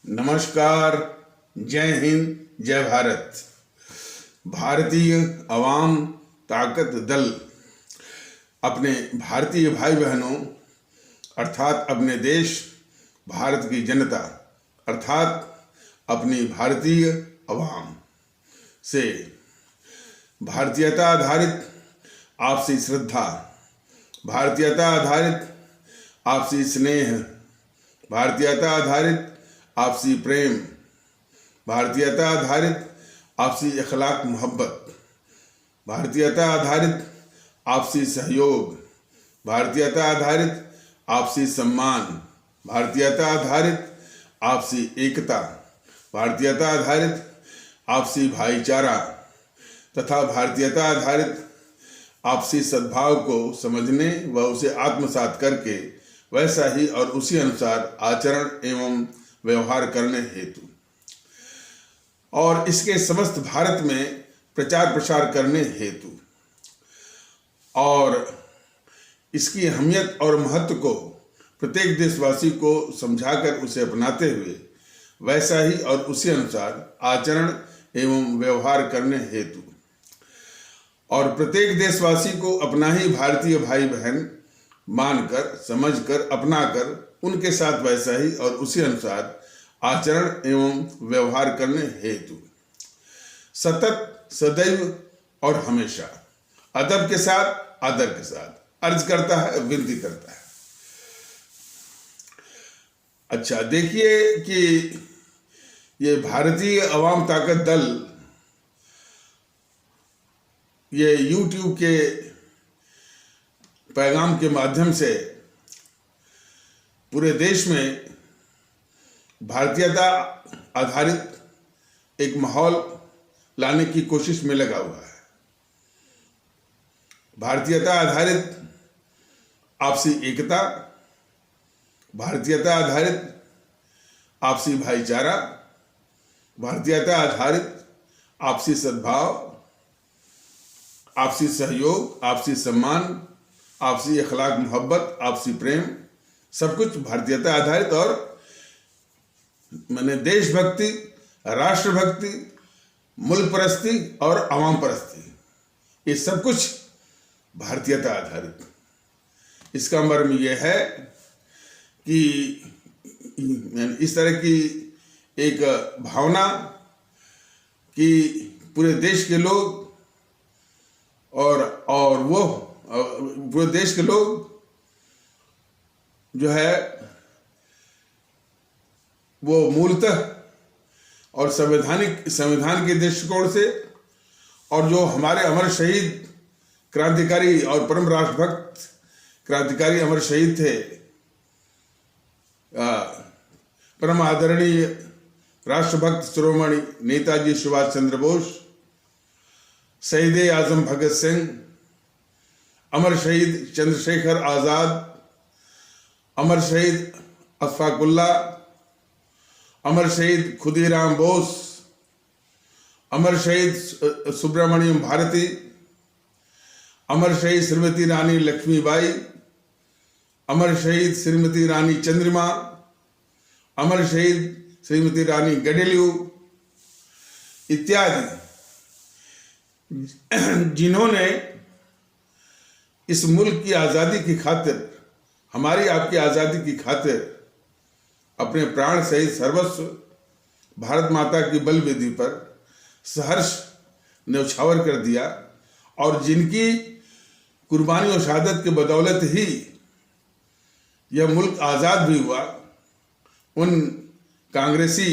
नमस्कार, जय हिंद, जय भारत। भारतीय अवाम ताकत दल अपने भारतीय भाई बहनों अर्थात अपने देश भारत की जनता अर्थात अपनी भारतीय अवाम से भारतीयता आधारित आपसी श्रद्धा, भारतीयता आधारित आपसी स्नेह, भारतीयता आधारित आपसी प्रेम, भारतीयता आधारित आपसी अखलाक मोहब्बत, भारतीयता आधारित आपसी सहयोग, भारतीयता आधारित आपसी सम्मान, भारतीयता आधारित आपसी एकता, भारतीयता आधारित आपसी भाईचारा तथा भारतीयता आधारित आपसी सद्भाव को समझने व उसे आत्मसात करके वैसा ही और उसी अनुसार आचरण एवं व्यवहार करने हेतु और इसके समस्त भारत में प्रचार प्रसार करने हेतु और इसकी अहमियत और महत्व को प्रत्येक देशवासी को समझाकर उसे अपनाते हुए वैसा ही और उसी अनुसार आचरण एवं व्यवहार करने हेतु और प्रत्येक देशवासी को अपना ही भारतीय भाई बहन मानकर, समझकर, अपनाकर उनके साथ वैसा ही और उसी अनुसार आचरण एवं व्यवहार करने हेतु सतत, सदैव और हमेशा अदब के साथ, आदर के साथ अर्ज करता है, विनती करता है। अच्छा, देखिए कि ये भारतीय अवाम ताकत दल ये YouTube के पैगाम के माध्यम से पूरे देश में भारतीयता आधारित एक माहौल लाने की कोशिश में लगा हुआ है। भारतीयता आधारित आपसी एकता, भारतीयता आधारित आपसी भाईचारा, भारतीयता आधारित आपसी सद्भाव, आपसी सहयोग, आपसी सम्मान, आपसी अखलाक मोहब्बत, आपसी प्रेम, सब कुछ भारतीयता आधारित और मैंने देशभक्ति, राष्ट्रभक्ति, मुल्क परस्ती और अवाम परस्ती, ये सब कुछ भारतीयता आधारित। इसका मर्म यह है कि इस तरह की एक भावना कि पूरे देश के लोग और वो पूरे देश के लोग जो है वो मूलतः और संविधान के दृष्टिकोण से और जो हमारे अमर शहीद क्रांतिकारी और परम राष्ट्रभक्त क्रांतिकारी अमर शहीद थे, परम आदरणीय राष्ट्रभक्त शिरोमणि नेताजी सुभाष चंद्र बोस, शहीद आजम भगत सिंह, अमर शहीद चंद्रशेखर आज़ाद, अमर शहीद अशफाक उल्लाह, अमर शहीद खुदीराम बोस, अमर शहीद सुब्रमण्यम भारती, अमर शहीद श्रीमती रानी लक्ष्मीबाई, अमर शहीद श्रीमती रानी चंद्रिमा, अमर शहीद श्रीमती रानी गडेलियू इत्यादि, जिन्होंने इस मुल्क की आज़ादी की खातिर, हमारी आपकी आज़ादी की खातिर अपने प्राण सहित सर्वस्व भारत माता की बलवेदी पर सहर्ष न्यौछावर कर दिया और जिनकी कुर्बानी और शहादत के बदौलत ही यह मुल्क आज़ाद भी हुआ, उन कांग्रेसी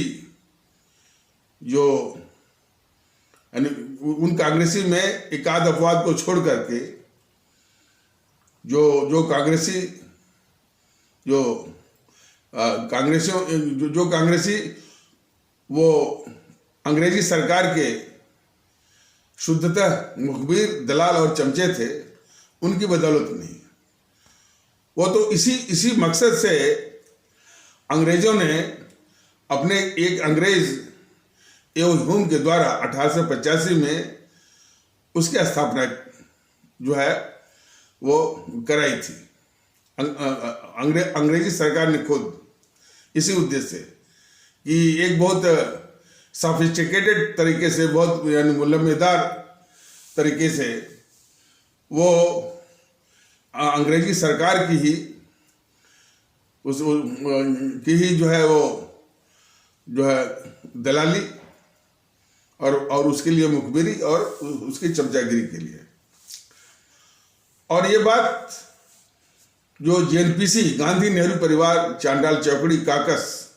उन कांग्रेसी में एकाध अपवाद को छोड़ करके जो कांग्रेसी वो अंग्रेजी सरकार के शुद्धतः मुखबिर, दलाल और चमचे थे, उनकी बदौलत नहीं। वो तो इसी मकसद से अंग्रेजों ने अपने एक अंग्रेज ह्यूम के द्वारा 1885 में उसकी स्थापना जो है वो कराई थी। अंग्रेजी सरकार ने खुद इसी उद्देश्य से कि एक बहुत सॉफिस्टिकेटेड तरीके से, बहुत यानी मुलम्मेदार तरीके से वो अंग्रेजी सरकार की ही जो है वो जो है दलाली और उसके लिए मुखबिरी और उसकी चमचागिरी के लिए। और ये बात जो जेएनपीसी, गांधी नेहरू परिवार चांडाल चौकड़ी काकस,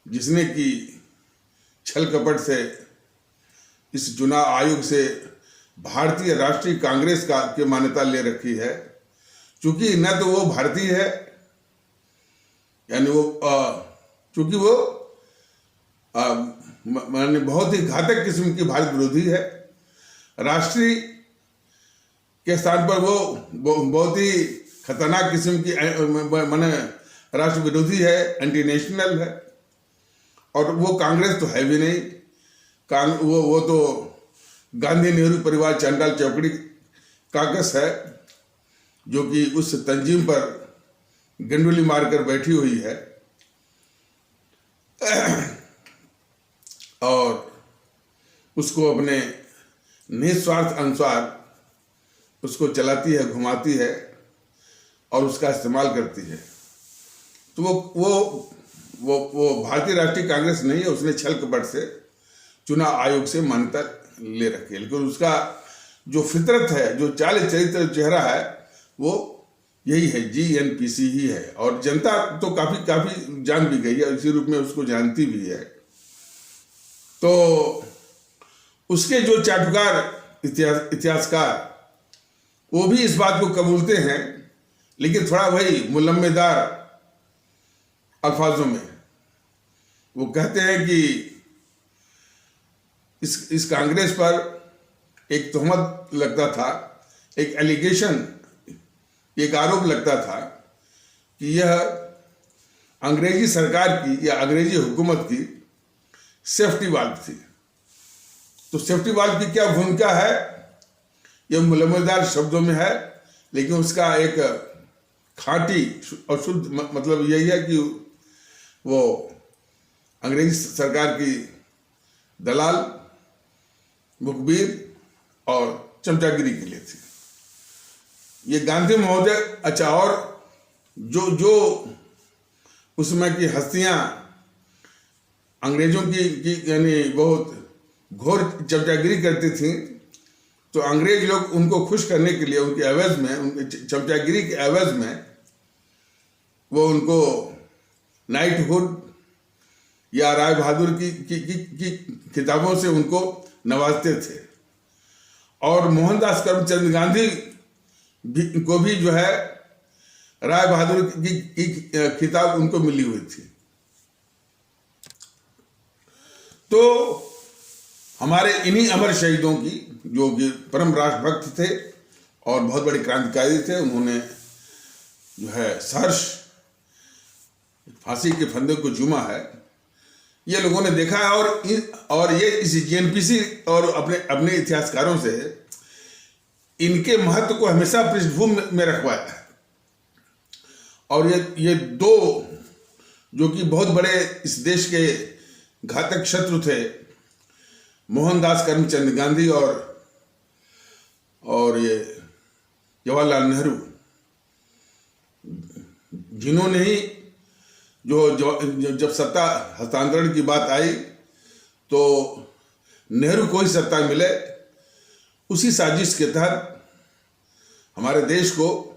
जिसने कि छल कपट से इस चुनाव आयोग से भारतीय राष्ट्रीय कांग्रेस की मान्यता ले रखी है, क्योंकि न तो वो भारतीय है, यानी वो चूंकि वो माने बहुत ही घातक किस्म की भारत विरोधी है, राष्ट्रीय के स्थान पर वो बहुत ही खतरनाक किस्म की माने राष्ट्र विरोधी है, एंटी नेशनल है। और वो कांग्रेस तो है भी नहीं, वो तो गांधी नेहरू परिवार चांडाल चौकड़ी काकस है, जो कि उस तंजीम पर गंडोली मारकर बैठी हुई है और उसको अपने निस्वार्थ अनुसार उसको चलाती है, घुमाती है और उसका इस्तेमाल करती है। तो वो भारतीय राष्ट्रीय कांग्रेस नहीं है, उसने छल कपट से चुनाव आयोग से मान्यता ले रखी है, लेकिन उसका जो फितरत है, जो चाल चरित्र चेहरा है, वो यही है, जीएनपीसी ही है। और जनता तो काफी जान भी गई है, इसी रूप में उसको जानती भी है। तो उसके जो चाटुकार इतिहासकार वो भी इस बात को कबूलते हैं, लेकिन थोड़ा वही मुलम्मेदार अल्फाजों में। वो कहते हैं कि इस कांग्रेस पर एक तोहमत लगता था, एक एलिगेशन, एक आरोप लगता था कि यह अंग्रेजी सरकार की या अंग्रेजी हुकूमत की सेफ्टी वाल्व थी। तो सेफ्टी वाल्व की क्या भूमिका है, यह मुलम्मेदार शब्दों में है, लेकिन उसका एक खांटी और शुद्ध मतलब यही है कि वो अंग्रेजी सरकार की दलाल, मुखबिर और चमचागिरी के लिए थी। ये गांधी महोदय, अच्छा, और जो उस समय की हस्तियां अंग्रेजों की यानी बहुत घोर चमचागिरी करती थी, तो अंग्रेज लोग उनको खुश करने के लिए उनके एवज में, उनके चमचागिरी के एवज में वो उनको नाइटहुड या राय बहादुर की किताबों से उनको नवाजते थे। और मोहनदास करमचंद गांधी को भी जो है राय बहादुर की किताब उनको मिली हुई थी। तो हमारे इन्हीं अमर शहीदों की, जो कि परम राष्ट्रभक्त थे और बहुत बड़े क्रांतिकारी थे, उन्होंने जो है सहर्ष फांसी के फंदे को चूमा है, ये लोगों ने देखा है। और ये इस जेएनपीसी और अपने इतिहासकारों से इनके महत्व को हमेशा पृष्ठभूमि में रखवाया है। और ये दो जो कि बहुत बड़े इस देश के घातक शत्रु थे, मोहनदास करमचंद गांधी और ये जवाहरलाल नेहरू, जिन्होंने ही जब सत्ता हस्तांतरण की बात आई तो नेहरू को ही सत्ता मिले, उसी साजिश के तहत हमारे देश को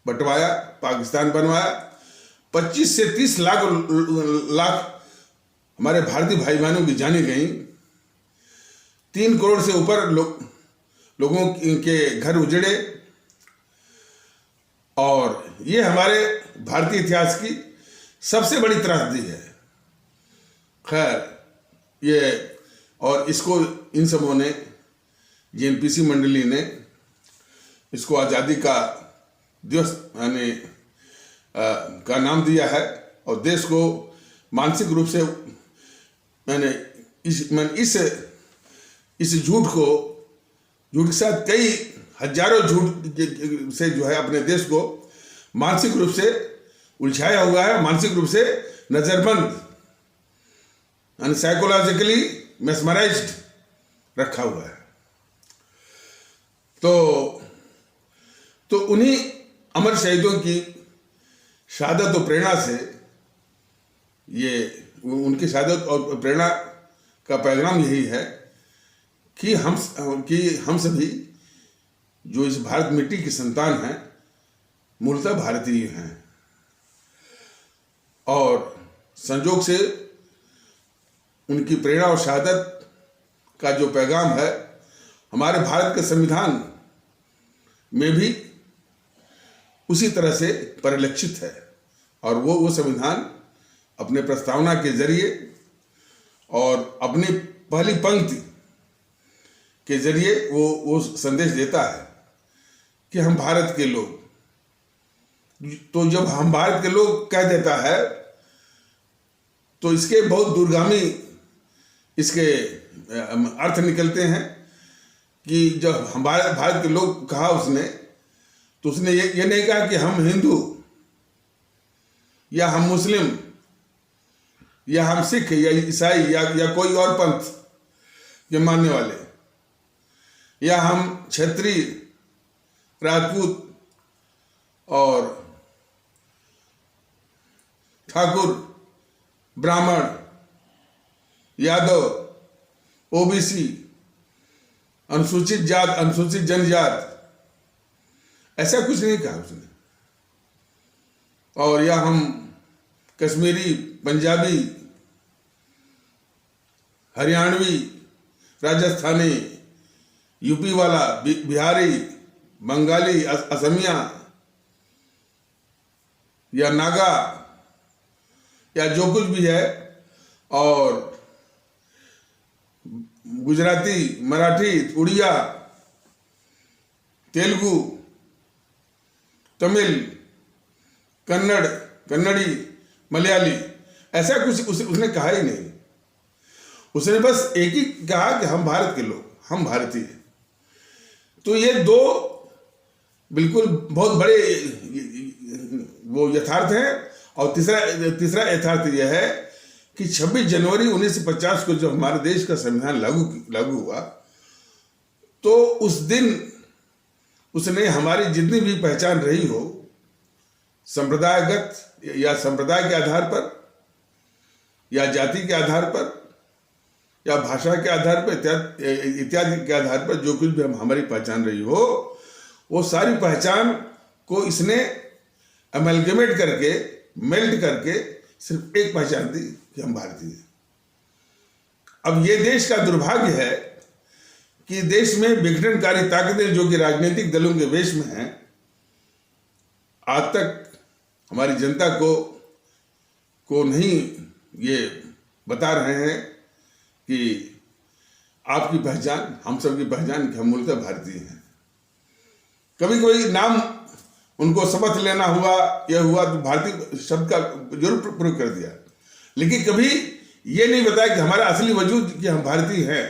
बंटवाया, पाकिस्तान बनवाया। 25 से 30 लाख हमारे भारतीय भाई बहनों की जानें गई, 3 करोड़ से ऊपर लोगों के घर उजड़े। और ये हमारे भारतीय इतिहास की सबसे बड़ी त्रासदी है। खैर ये, और इसको इन सबों ने, जेएनपीसी मंडली ने इसको आज़ादी का दिवस यानी का नाम दिया है, और देश को मानसिक रूप से मैंने इस झूठ के साथ कई हजारों झूठ से जो है अपने देश को मानसिक रूप से उलझाया हुआ है, मानसिक रूप से नजरबंद यानी साइकोलॉजिकली मेस्मराइज्ड रखा हुआ है। तो उन्हीं अमर शहीदों की शहादत और प्रेरणा से ये उनकी शहादत और प्रेरणा का पैगाम यही है कि हम सभी जो इस भारत मिट्टी की संतान हैं मूलतः भारतीय हैं, और संजोग से उनकी प्रेरणा और शहादत का जो पैगाम है हमारे भारत के संविधान में भी उसी तरह से परिलक्षित है। और वो संविधान अपने प्रस्तावना के जरिए और अपनी पहली पंक्ति के जरिए वो संदेश देता है कि हम भारत के लोग। तो जब हम भारत के लोग कह देता है तो इसके बहुत दूरगामी इसके अर्थ निकलते हैं कि जब हम भारत के लोग कहा उसने, तो उसने ये नहीं कहा कि हम हिंदू या हम मुस्लिम या हम सिख या ईसाई या कोई और पंथ के मानने वाले, या हम क्षत्रिय, राजपूत और ठाकुर, ब्राह्मण, यादव, ओबीसी, अनुसूचित जात, अनुसूचित जनजात, ऐसा कुछ नहीं कहा उसने। और या हम कश्मीरी, पंजाबी, हरियाणवी, राजस्थानी, यूपी वाला, बिहारी, बंगाली, असमिया या नागा या जो कुछ भी है, और गुजराती, मराठी, उड़िया, तेलुगु, तमिल, कन्नड़ी, मलयाली, ऐसा कुछ उसने कहा ही नहीं। उसने बस एक ही कहा कि हम भारत के लोग, हम भारतीय। तो ये दो बिल्कुल बहुत बड़े वो यथार्थ हैं। और तीसरा यथार्थ यह है कि 26 जनवरी 1950 को जब हमारे देश का संविधान लागू हुआ, तो उस दिन उसने हमारी जितनी भी पहचान रही हो, संप्रदायगत या संप्रदाय के आधार पर या जाति के आधार पर या भाषा के आधार पर इत्यादि के आधार पर जो कुछ भी हमारी पहचान रही हो, वो सारी पहचान को इसने अमेलगमेट करके, मेल्ट करके सिर्फ एक पहचान दी कि हम भारतीय हैं। अब ये देश का दुर्भाग्य है कि देश में विघटनकारी ताकतें जो कि राजनीतिक दलों के वेश में हैं, आज तक हमारी जनता को नहीं ये बता रहे हैं कि आपकी पहचान, हम सब की पहचान कि हम मूलतः भारतीय हैं। कभी कभी नाम उनको शपथ लेना हुआ, यह हुआ तो भारतीय शब्द का जरूर प्रयोग कर दिया, लेकिन कभी ये नहीं बताया कि हमारा असली वजूद कि हम भारतीय हैं।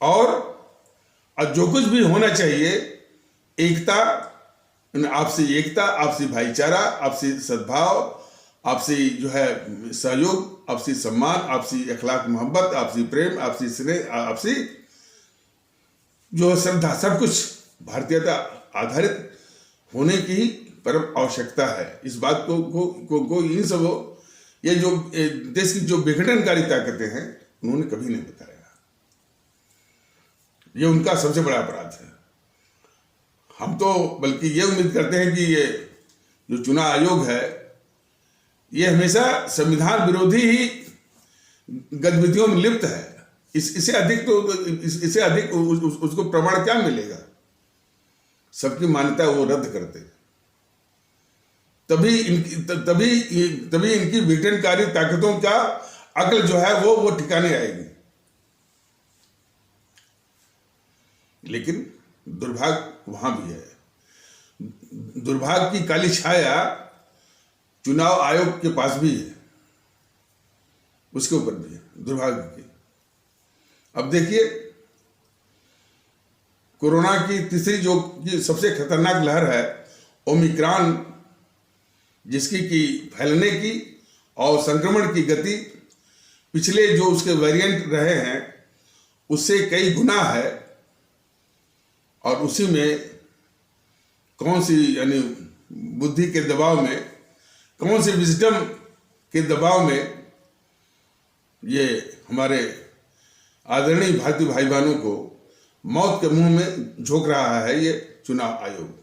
और जो कुछ भी होना चाहिए, एकता, आपसी भाईचारा, आपसी सद्भाव, आपसी जो है सहयोग, आपसी सम्मान, आपसी अखलाक मोहब्बत, आपसी प्रेम, आपसी स्नेह, आपसी जो श्रद्धा, सब कुछ भारतीयता आधारित होने की परम आवश्यकता है। इस बात को इन सब ये जो देश की जो विघटनकारी ताकतें हैं उन्होंने कभी नहीं बताया। ये उनका सबसे बड़ा अपराध है। हम तो बल्कि ये उम्मीद करते हैं कि ये जो चुनाव आयोग है ये हमेशा संविधान विरोधी ही गतिविधियों में लिप्त है। इससे अधिक उसको प्रमाण क्या मिलेगा? सबकी मान्यता वो रद्द करते, तभी इनकी विघटनकारी ताकतों का अक्ल जो है वो ठिकाने आएगी। लेकिन दुर्भाग्य वहां भी है। दुर्भाग्य की काली छाया चुनाव आयोग के पास भी है, उसके ऊपर भी है दुर्भाग्य की। अब देखिए, कोरोना की तीसरी जो की सबसे खतरनाक लहर है ओमिक्रॉन, जिसकी की फैलने की और संक्रमण की गति पिछले जो उसके वेरिएंट रहे हैं उससे कई गुना है। और उसी में कौन सी यानी बुद्धि के दबाव में, कौन सी विजडम के दबाव में ये हमारे आदरणीय भारतीय भाई बहनों को मौत के मुंह में झोंक रहा है ये चुनाव आयोग।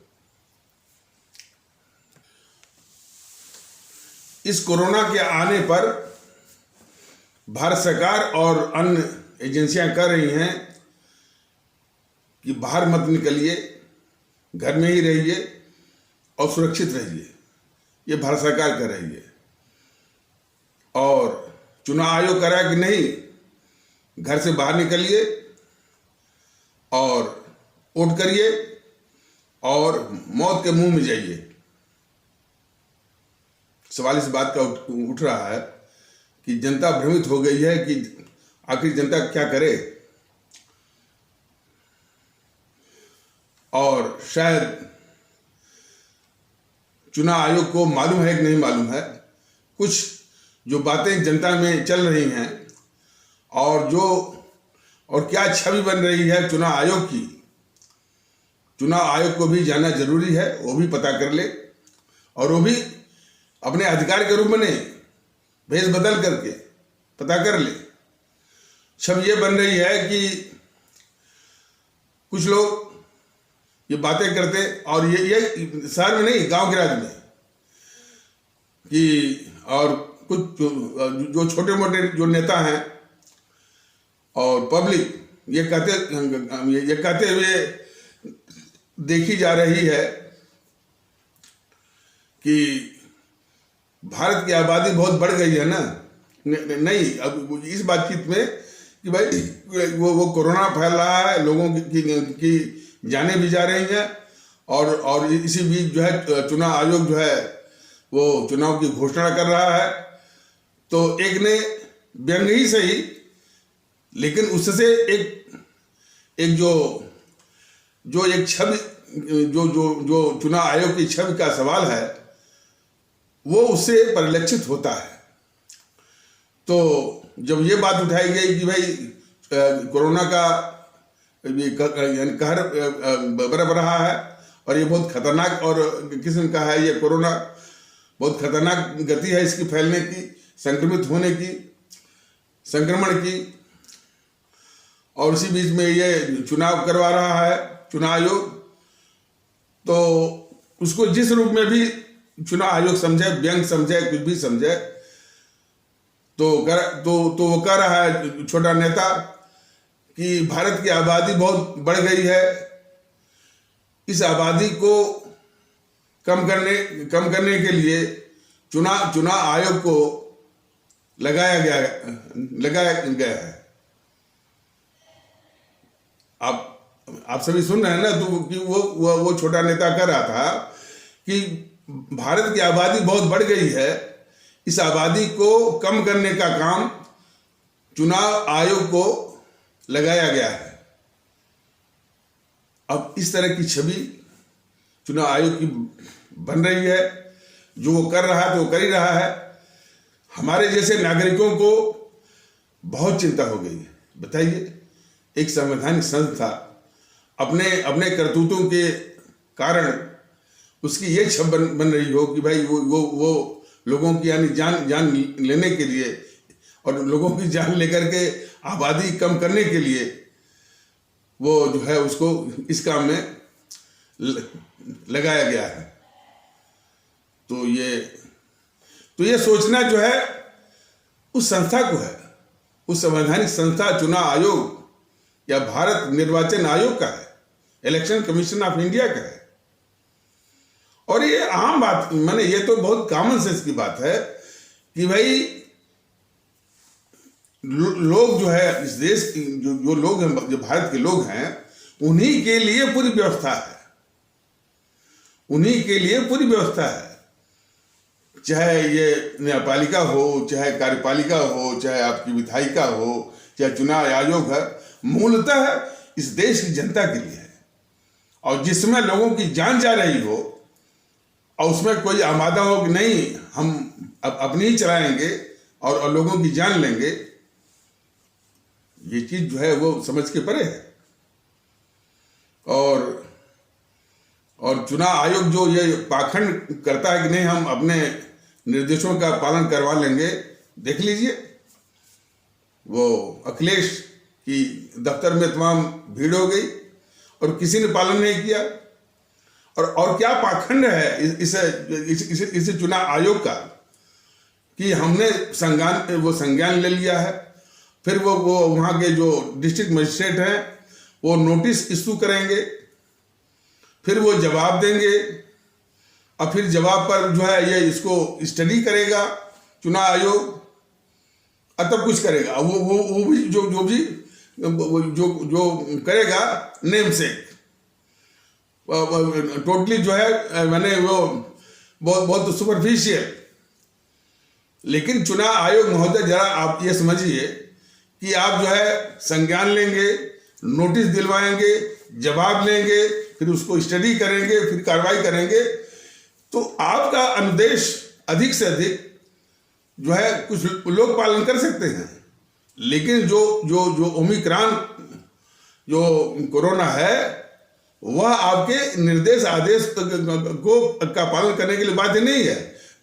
इस कोरोना के आने पर भारत सरकार और अन्य एजेंसियां कर रही हैं कि बाहर मत निकलिए, घर में ही रहिए और सुरक्षित रहिए। ये भारत सरकार कर रही है। और चुनाव आयोग कह रहा है कि नहीं, घर से बाहर निकलिए और वोट करिए और मौत के मुंह में जाइए। सवाल इस बात का उठ रहा है कि जनता भ्रमित हो गई है कि आखिर जनता क्या करे। और शायद चुनाव आयोग को मालूम है कि नहीं मालूम है, कुछ जो बातें जनता में चल रही हैं और क्या छवि बन रही है चुनाव आयोग की। चुनाव आयोग को भी जानना जरूरी है, वो भी पता कर ले और वो भी अपने अधिकार के रूप में नहीं, भेष बदल करके पता कर ले। छवि ये बन रही है कि कुछ लोग ये बातें करते, और ये शहर में नहीं, गांव गिराज में, कि और कुछ जो छोटे मोटे जो नेता हैं और पब्लिक ये कहते हुए देखी जा रही है कि भारत की आबादी बहुत बढ़ गई है ना। नहीं, अब इस बातचीत में कि भाई वो कोरोना फैल रहा है, लोगों की जाने भी जा रही हैं और इसी बीच जो है चुनाव आयोग जो है वो चुनाव की घोषणा कर रहा है। तो एक ने व्यंग ही सही, लेकिन उससे एक जो एक छवि, जो चुनाव आयोग की छवि का सवाल है वो उससे परिलक्षित होता है। तो जब ये बात उठाई गई कि भाई कोरोना का यानी कहर बरप रहा है और ये बहुत खतरनाक और किस्म का है, ये कोरोना बहुत खतरनाक गति है इसकी फैलने की, संक्रमित होने की, संक्रमण की, और उसी बीच में ये चुनाव करवा रहा है चुनाव आयोग। तो उसको जिस रूप में भी चुनाव आयोग समझे, व्यंग समझे, कुछ भी समझे, तो वो कह रहा है छोटा नेता कि भारत की आबादी बहुत बढ़ गई है, इस आबादी को कम करने के लिए चुनाव आयोग को लगाया गया है। आप सभी सुन रहे हैं ना, तो कि वो छोटा नेता कह रहा था कि भारत की आबादी बहुत बढ़ गई है, इस आबादी को कम करने का काम चुनाव आयोग को लगाया गया है। अब इस तरह की छवि चुनाव आयोग की बन रही है। जो वो कर रहा है तो वो कर ही रहा है। हमारे जैसे नागरिकों को बहुत चिंता हो गई है। बताइए, एक संवैधानिक संस्था अपने करतूतों के कारण उसकी ये छब बन रही हो कि भाई वो लोगों की यानी जान लेने के लिए और लोगों की जान लेकर के आबादी कम करने के लिए वो जो है उसको इस काम में लगाया गया है। तो ये सोचना जो है उस संस्था को है, उस संवैधानिक संस्था चुनाव आयोग या भारत निर्वाचन आयोग का है, इलेक्शन कमीशन ऑफ इंडिया का है। और ये आम बात, माने ये तो बहुत कॉमन सेंस की बात है कि भाई लोग जो है इस देश की जो लोग हैं, जो भारत के लोग हैं, उन्हीं के लिए पूरी व्यवस्था है, उन्हीं के लिए पूरी व्यवस्था है। चाहे ये न्यायपालिका हो, चाहे कार्यपालिका हो, चाहे आपकी विधायिका हो, चाहे चुनाव आयोग है, मूलतः इस देश की जनता के लिए है। और जिसमें लोगों की जान जा रही हो और उसमें कोई आमादा हो कि नहीं हम अब अपनी ही चलाएंगे और लोगों की जान लेंगे, ये चीज जो है वो समझ के परे है। और चुनाव आयोग जो ये पाखंड करता है कि नहीं हम अपने निर्देशों का पालन करवा लेंगे, देख लीजिए वो अखिलेश की दफ्तर में तमाम भीड़ हो गई और किसी ने पालन नहीं किया। और क्या पाखंड है इस चुनाव आयोग का कि हमने संज्ञान ले लिया है, फिर वो वहाँ के जो डिस्ट्रिक्ट मजिस्ट्रेट हैं वो नोटिस इशू करेंगे, फिर वो जवाब देंगे और फिर जवाब पर जो है ये इसको स्टडी करेगा चुनाव आयोग और तब कुछ करेगा। वो भी जो करेगा नेम से टोटली जो है मैंने वो बहुत सुपरफिशियल। लेकिन चुनाव आयोग महोदय जरा आप ये समझिए कि आप जो है संज्ञान लेंगे, नोटिस दिलवाएंगे, जवाब लेंगे, फिर उसको स्टडी करेंगे, फिर कार्रवाई करेंगे, तो आपका अनुदेश अधिक से अधिक जो है कुछ लोग पालन कर सकते हैं। लेकिन जो ओमिक्रॉन जो कोरोना है वह आपके निर्देश आदेश का पालन करने के लिए बाध्य नहीं है।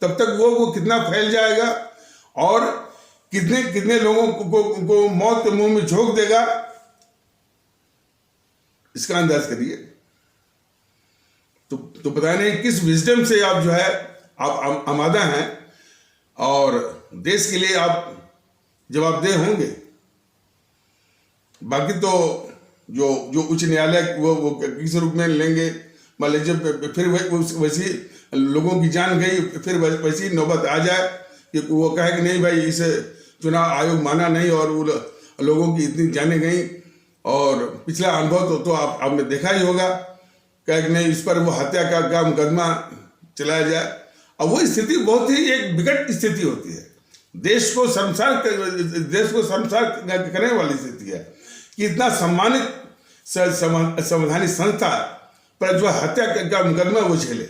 तब तक वो कितना फैल जाएगा और कितने लोगों को मौत के मुंह में झोंक देगा, इसका अंदाज करिए। तो पता नहीं किस विजडम से आप जो है आप आमादा हैं और देश के लिए आप जवाबदेह होंगे। बाकी तो जो उच्च न्यायालय वो किस रूप में लेंगे, मान लीजिए फिर वैसी लोगों की जान गई, फिर वैसी नौबत आ जाए कि वो कहे कि नहीं भाई इसे चुनाव आयोग माना नहीं और वो लोगों की इतनी जाने गई। और पिछला अनुभव तो आपने देखा ही होगा, कहे कि नहीं इस पर वो हत्या का मुकदमा चलाया जाए। अब वो स्थिति बहुत ही एक विकट स्थिति होती है, देश को शर्मसार करने वाली स्थिति है कि इतना सम्मानित संवैधानिक संस्था पर जो हत्या का मुकदमा वो झेले,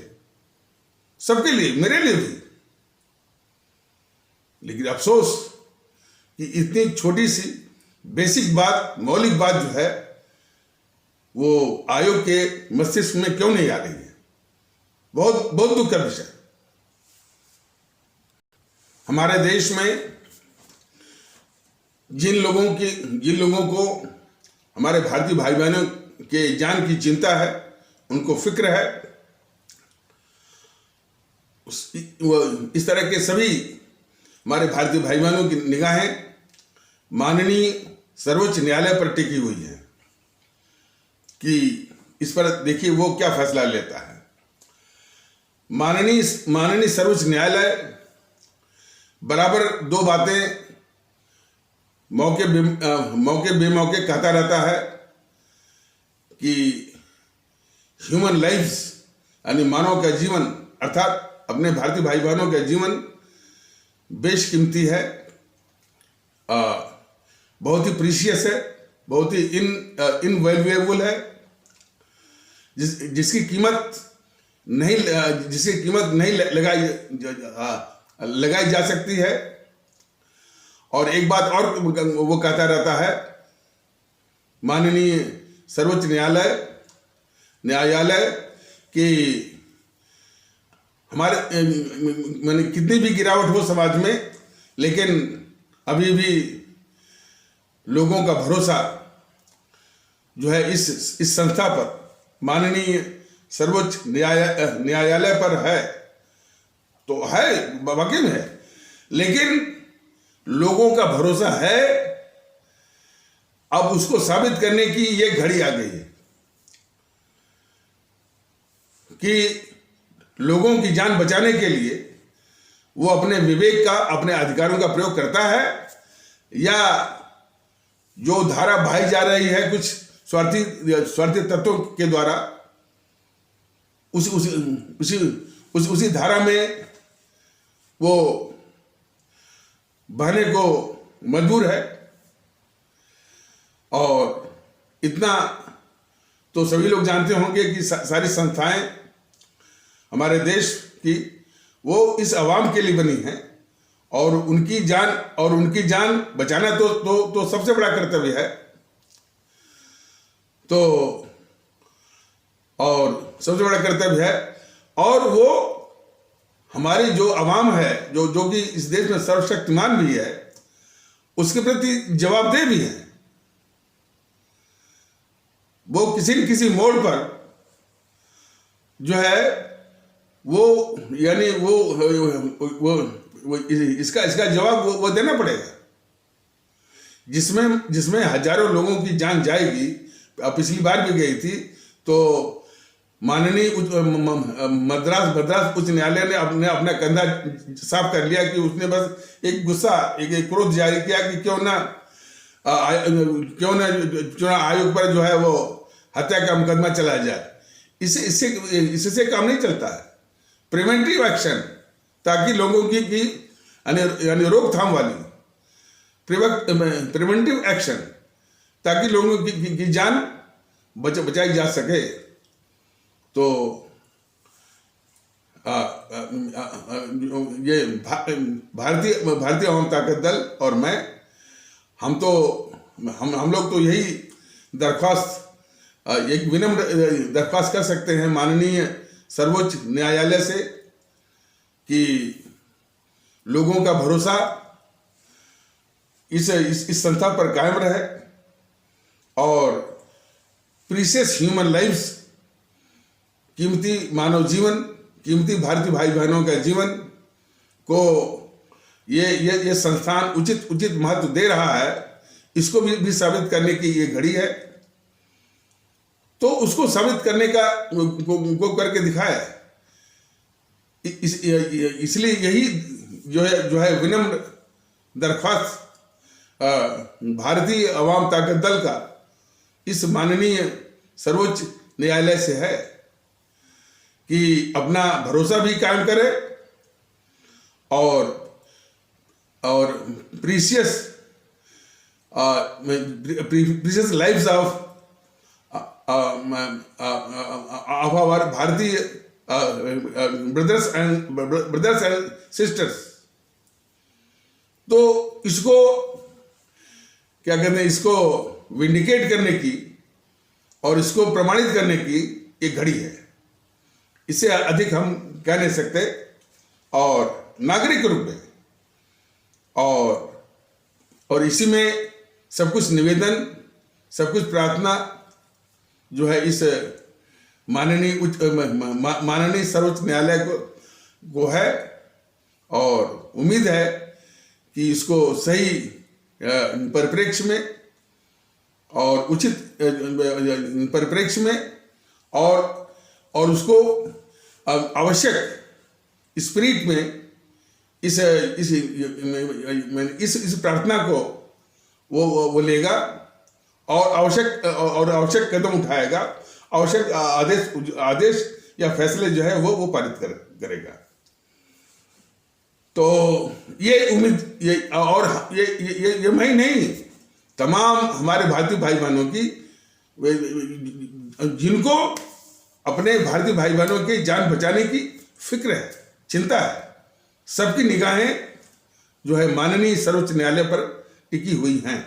सबके लिए, मेरे लिए भी। लेकिन अफसोस कि इतनी छोटी सी बेसिक बात, मौलिक बात जो है वो आयोग के मस्तिष्क में क्यों नहीं आ रही है। बहुत दुख का विषय। हमारे देश में जिन लोगों को हमारे भारतीय भाई बहनों के जान की चिंता है, उनको फिक्र है, इस तरह के सभी हमारे भारतीय भाई बहनों की निगाहें माननीय सर्वोच्च न्यायालय पर टिकी हुई है कि इस पर देखिए वो क्या फैसला लेता है। माननीय सर्वोच्च न्यायालय बराबर दो बातें मौके बेमौके कहता रहता है कि ह्यूमन लाइफ्स यानी मानव का जीवन, अर्थात अपने भारतीय भाई बहनों का जीवन बेशकीमती है, बहुत ही प्रीशियस है, बहुत ही इनवैल्यूएबल है, जिसकी कीमत नहीं लगाई जा सकती है। और एक बात और वो कहता रहता है माननीय सर्वोच्च न्यायालय कि हमारे मैंने कितनी भी गिरावट हो समाज में, लेकिन अभी भी लोगों का भरोसा जो है इस संस्था पर, माननीय सर्वोच्च न्यायालय पर है, तो है, वाकई में है। लेकिन लोगों का भरोसा है, अब उसको साबित करने की ये घड़ी आ गई है कि लोगों की जान बचाने के लिए वो अपने विवेक का, अपने अधिकारों का प्रयोग करता है, या जो धारा बहाई जा रही है कुछ स्वार्थी तत्वों के द्वारा, उसी धारा में वो बहने को मजबूर है। और इतना तो सभी लोग जानते होंगे कि सारी संस्थाएं हमारे देश की वो इस अवाम के लिए बनी हैं और उनकी जान बचाना तो सबसे बड़ा कर्तव्य है। तो और सबसे बड़ा कर्तव्य है, और वो हमारी जो आवाम है, जो कि इस देश में सर्वशक्तिमान भी है, उसके प्रति जवाबदेह भी है। वो किसी न किसी मोड़ पर जो है वो यानी वो इसका जवाब वो देना पड़ेगा, जिसमें हजारों लोगों की जान जाएगी। पिछली बार भी गई थी तो माननीय मद्रास उच्च न्यायालय ने अपना कंधा साफ कर लिया कि उसने बस एक गुस्सा, एक क्रोध जारी किया कि क्यों ना चुनाव आयोग पर जो है वो हत्या का मुकदमा चलाया जाए। इससे काम नहीं चलता है। प्रिवेंटिव एक्शन, ताकि लोगों की यानी रोकथाम वाली प्रिवेंटिव एक्शन, ताकि लोगों की जान बचाई जा सके। तो ये भारतीय आवाम ताकत दल और हम लोग तो यही दरख्वास्त, एक विनम्र दरख्वास्त कर सकते हैं माननीय सर्वोच्च न्यायालय से कि लोगों का भरोसा इस संस्था पर कायम रहे और प्रीशियस ह्यूमन लाइफ्स, कीमती मानव जीवन, कीमती भारतीय भाई बहनों का जीवन को ये संस्थान उचित महत्व दे रहा है। इसको भी साबित करने की ये घड़ी है। तो उसको साबित करने को करके दिखाया। इसलिए यही जो है विनम्र दरख्वास्त भारतीय आवाम ताकत दल का इस माननीय सर्वोच्च न्यायालय से है कि अपना भरोसा भी कायम करे और प्रीशियस लाइव्स ऑफ आवर भारतीय ब्रदर्स एंड सिस्टर्स। तो इसको क्या कहते हैं, इसको विंडिकेट करने की और इसको प्रमाणित करने की एक घड़ी है। इससे अधिक हम कह नहीं सकते। और नागरिक रूप में और इसी में सब कुछ निवेदन, सब कुछ प्रार्थना जो है इस माननीय सर्वोच्च न्यायालय को है। और उम्मीद है कि इसको सही परिप्रेक्ष्य में और उचित परिप्रेक्ष्य में और उसको आवश्यक स्पिरिट में इस प्रार्थना को वो लेगा और आवश्यक कदम उठाएगा, आवश्यक आदेश या फैसले जो है वो पारित करेगा। तो ये उम्मीद ये मैं ही नहीं, तमाम हमारे भारतीय भाई बहनों की, जिनको अपने भारतीय भाई बहनों की जान बचाने की फिक्र है, चिंता है, सबकी निगाहें जो है माननीय सर्वोच्च न्यायालय पर टिकी हुई हैं।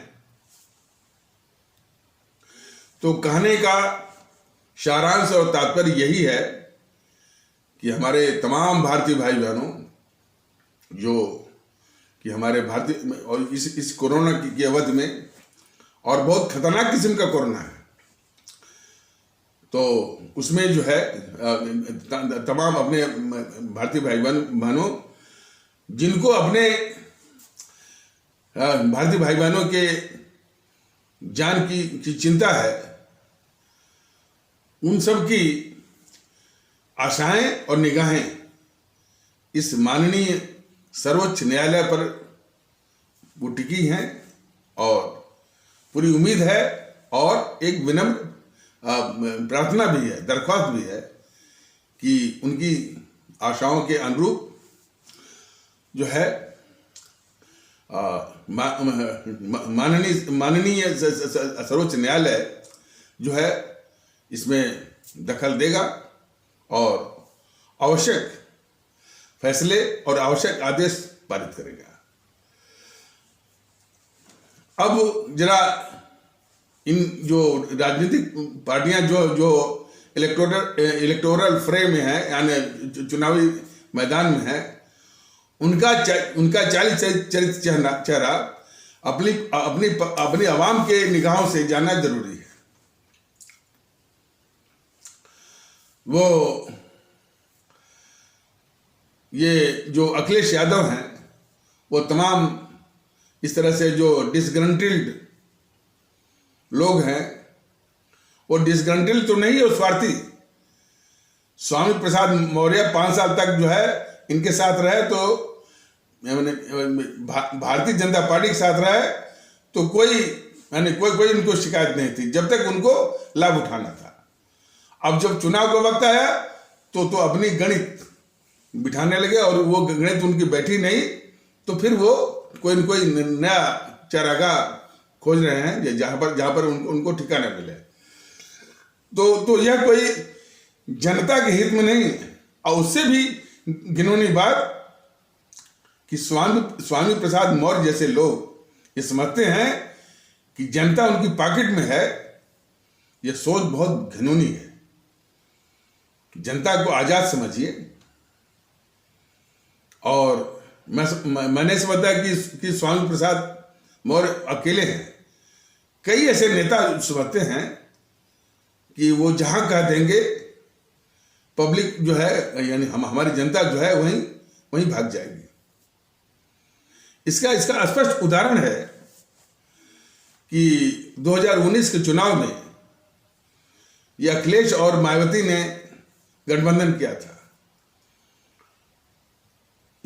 तो कहने का सारांश और तात्पर्य यही है कि हमारे तमाम भारतीय भाई बहनों, जो कि हमारे भारतीय और इस कोरोना की अवधि में, और बहुत खतरनाक किस्म का कोरोना है, तो उसमें जो है तमाम अपने भारतीय भाई बहनों, जिनको अपने भारतीय भाई बहनों के जान की चिंता है, उन सब की आशाएं और निगाहें इस माननीय सर्वोच्च न्यायालय पर वो टिकी हैं। और पूरी उम्मीद है और एक विनम्र प्रार्थना भी है, दरख्वास्त भी है कि उनकी आशाओं के अनुरूप जो है माननीय सर्वोच्च न्यायालय जो है इसमें दखल देगा और आवश्यक फैसले और आवश्यक आदेश पारित करेगा। अब जरा इन जो राजनीतिक पार्टियां जो इलेक्टोरल फ्रे में है, यानी चुनावी मैदान में है, उनका चाली चरित्र चेहरा अपनी अपनी अपनी आवाम के निगाहों से जानना जरूरी है। वो ये जो अखिलेश यादव हैं, वो तमाम इस तरह से जो डिसग्रंटिल्ड लोग हैं, वो डिसग्रंटिल्ड तो नहीं है, वो स्वार्थी। स्वामी प्रसाद मौर्य 5 साल तक जो है इनके साथ रहे, तो भारतीय जनता पार्टी के साथ रहे, तो कोई उनको शिकायत नहीं थी, जब तक उनको लाभ उठाना था। अब जब चुनाव का वक्त आया तो अपनी गणित बिठाने लगे, और वो गणित उनकी बैठी नहीं, तो फिर वो कोई न कोई नया चारागाह खोज रहे हैं जहां पर उनको ठिकाना मिले। तो यह कोई जनता के हित में नहीं। और उससे भी घिनौनी बात कि स्वामी प्रसाद मौर्य जैसे लोग ये समझते हैं कि जनता उनकी पॉकेट में है। यह सोच बहुत घिनौनी है। जनता को आजाद समझिए। और मैंने समझता कि स्वामी प्रसाद मौर्य अकेले हैं। कई ऐसे नेता समझते हैं कि वो जहां कह देंगे पब्लिक जो है, यानी हमारी जनता जो है वहीं भाग जाएगी। इसका स्पष्ट उदाहरण है कि 2019 के चुनाव में ये अखिलेश और मायावती ने गठबंधन किया था।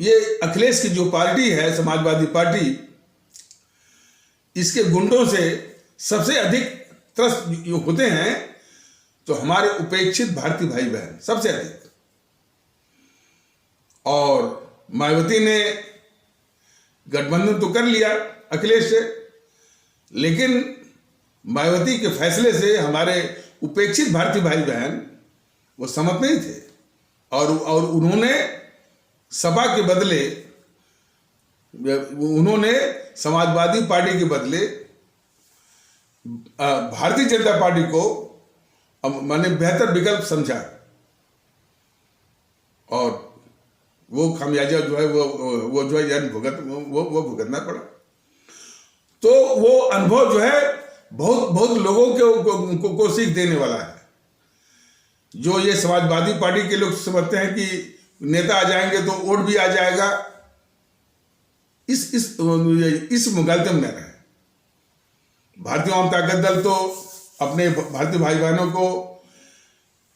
ये अखिलेश की जो पार्टी है, समाजवादी पार्टी, इसके गुंडों से सबसे अधिक त्रस्त होते हैं तो हमारे उपेक्षित भारतीय भाई बहन, सबसे अधिक। और मायावती ने गठबंधन तो कर लिया अखिलेश से, लेकिन मायावती के फैसले से हमारे उपेक्षित भारतीय भाई बहन वो सहमत नहीं थे, और उन्होंने सपा के बदले, उन्होंने समाजवादी पार्टी के बदले भारतीय जनता पार्टी को मैंने बेहतर विकल्प समझा, और वो खामियाजा जो है वो जो है यानी वो भुगतना पड़ा। तो वो अनुभव जो है बहुत लोगों को सीख देने वाला है। जो ये समाजवादी पार्टी के लोग समझते हैं कि नेता आ जाएंगे तो वोट भी आ जाएगा, इस मुगालते में न रहे। भारतीय आम ताकत दल तो अपने भारतीय भाई बहनों को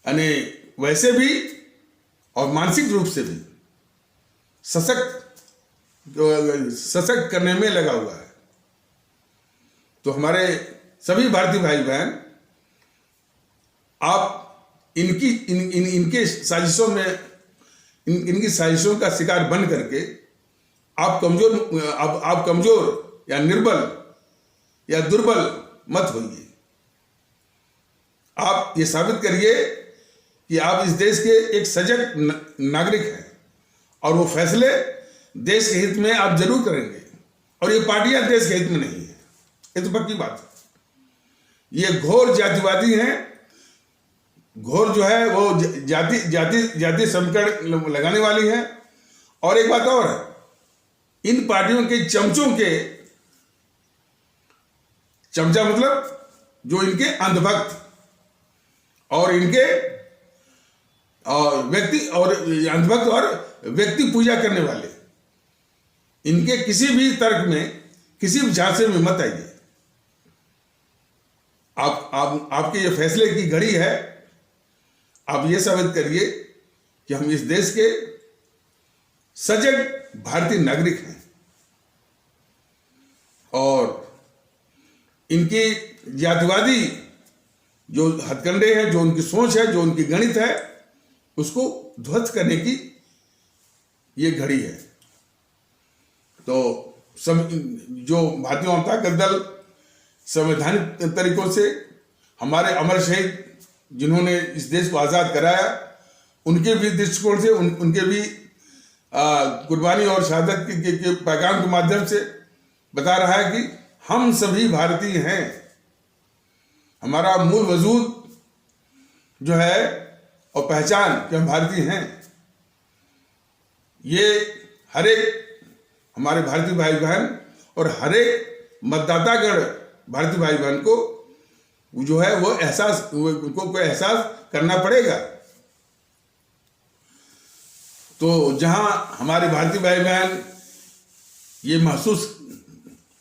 यानी वैसे भी और मानसिक रूप से भी सशक्त करने में लगा हुआ है। तो हमारे सभी भारतीय भाई बहन, आप इनके साजिशों में, इनकी साजिशों का शिकार बन करके आप कमजोर या निर्बल या दुर्बल मत होइए। आप ये साबित करिए कि आप इस देश के एक सजग नागरिक हैं, और वो फैसले देश के हित में आप जरूर करेंगे। और ये पार्टियां देश के हित में नहीं है, ये तो पक्की बात है। ये घोर जातिवादी हैं। घोर जो है वो जाति समीकरण लगाने वाली है। और एक बात और है, इन पार्टियों के चमचा मतलब जो इनके अंधभक्त और इनके अंधभक्त और व्यक्ति पूजा करने वाले, इनके किसी भी तर्क में, किसी भी झांसे में मत आइए। आपके ये फैसले की घड़ी है। आप ये साबित करिए कि हम इस देश के सजग भारतीय नागरिक हैं, और इनकी जातिवादी जो हथकंडे हैं, जो उनकी सोच है, जो उनकी गणित है, उसको ध्वस्त करने की ये घड़ी है। तो सब जो भारतीय जनता ताकत दल संवैधानिक तरीकों से हमारे अमर शहीद जिन्होंने इस देश को आज़ाद कराया, उनके भी दृष्टिकोण से, उनके भी कुर्बानी और शहादत के पैगाम के माध्यम से बता रहा है कि हम सभी भारतीय हैं। हमारा मूल वजूद जो है और पहचान कि हम भारतीय हैं, ये हर एक हमारे भारतीय भाई बहन और हर एक मतदातागण भारतीय भाई बहन को जो है वो एहसास, उनको कोई एहसास करना पड़ेगा। तो जहां हमारे भारतीय भाई बहन ये महसूस,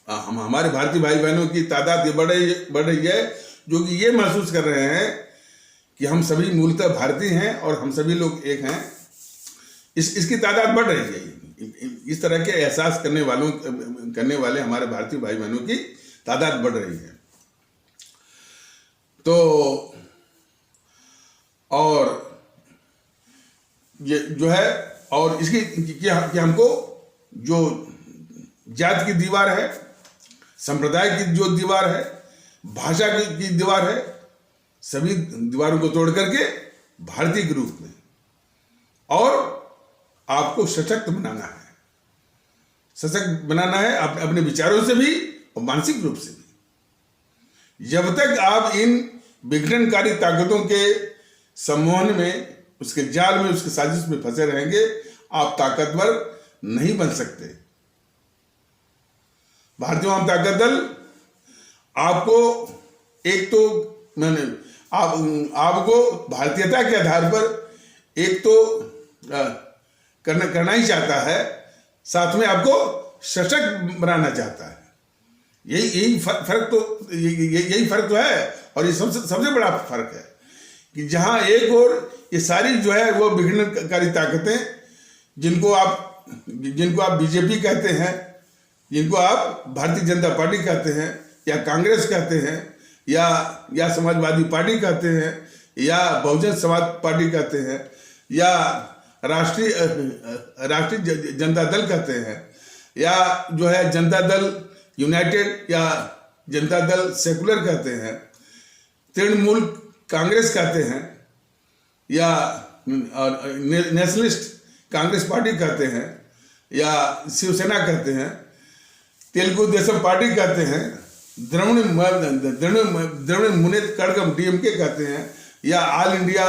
हमारे भारतीय भाई बहनों की तादाद ये बढ़ रही है, जो कि ये महसूस कर रहे हैं कि हम सभी मूलतः भारतीय हैं और हम सभी लोग एक हैं, इसकी तादाद बढ़ रही है। इस तरह के एहसास करने वाले हमारे भारतीय भाई बहनों की तादाद बढ़ रही है। तो और ये जो है, और इसकी कि हमको जो जात की दीवार है, संप्रदाय की जो दीवार है, भाषा की दीवार है, सभी दीवारों को तोड़ करके भारतीय के रूप में और आपको सशक्त बनाना है। सशक्त बनाना है अपने विचारों से भी और मानसिक रूप से भी। जब तक आप इन विघटनकारी ताकतों के सम्मोहन में, उसके जाल में, उसके साजिश में फंसे रहेंगे, आप ताकतवर नहीं बन सकते। भारतीय आम ताकत दल आपको एक तो आपको भारतीयता के आधार पर एक तो करना ही चाहता है, साथ में आपको सशक्त बनाना चाहता है। यही फर्क तो है। और ये सबसे बड़ा फर्क है कि जहां एक और ये सारी जो है वो विघटनकारी ताकतें, जिनको आप बीजेपी कहते हैं, जिनको आप भारतीय जनता पार्टी कहते हैं, या कांग्रेस कहते हैं, या समाजवादी पार्टी कहते हैं, या बहुजन समाज पार्टी कहते हैं, या राष्ट्रीय जनता दल कहते हैं, या जो है जनता दल यूनाइटेड या जनता दल सेकुलर कहते हैं, तृणमूल कांग्रेस कहते हैं, या नेशनलिस्ट कांग्रेस पार्टी कहते हैं, या शिवसेना कहते हैं, तेलुगु देशम पार्टी कहते हैं, द्रविड़ मुनेत्र कड़गम डीएमके कहते हैं, या ऑल इंडिया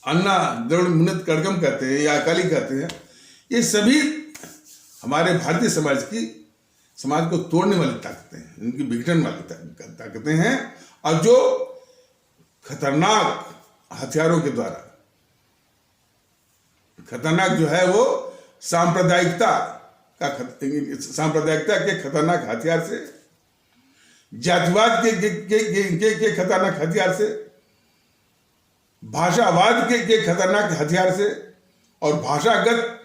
अन्ना द्रविड़ मुनेत्र कड़गम कहते हैं, या अकाली कहते हैं। ये सभी हमारे भारतीय समाज को तोड़ने वाली ताकतें हैं, इनकी विघटन वाली ताकतें हैं, और जो खतरनाक हथियारों के द्वारा, खतरनाक जो है वो सांप्रदायिकता के खतरनाक हथियार से, जातिवाद के खतरनाक हथियार से, भाषावाद के खतरनाक हथियार से, और भाषागत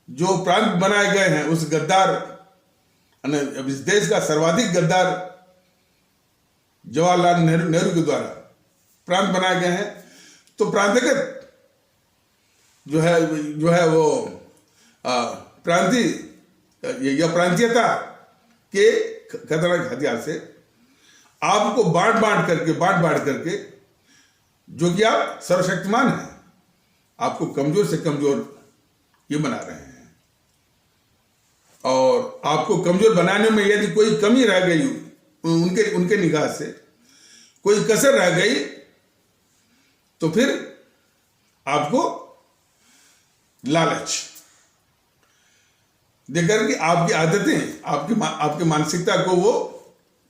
जो प्रांत बनाए गए हैं उस गद्दार, इस देश का सर्वाधिक गद्दार जवाहरलाल नेहरू के द्वारा प्रांत बनाए गए हैं। तो प्रांतगत जो है वो प्रांतीयता के खतरनाक हथियार से आपको बांट करके जो कि आप सर्वशक्तिमान हैं, आपको कमजोर से कमजोर ये बना रहे हैं। और आपको कमजोर बनाने में यदि कोई कमी रह गई, उनके निगाह से कोई कसर रह गई, तो फिर आपको लालच देकर के आपकी आदतें, आपकी मानसिकता को वो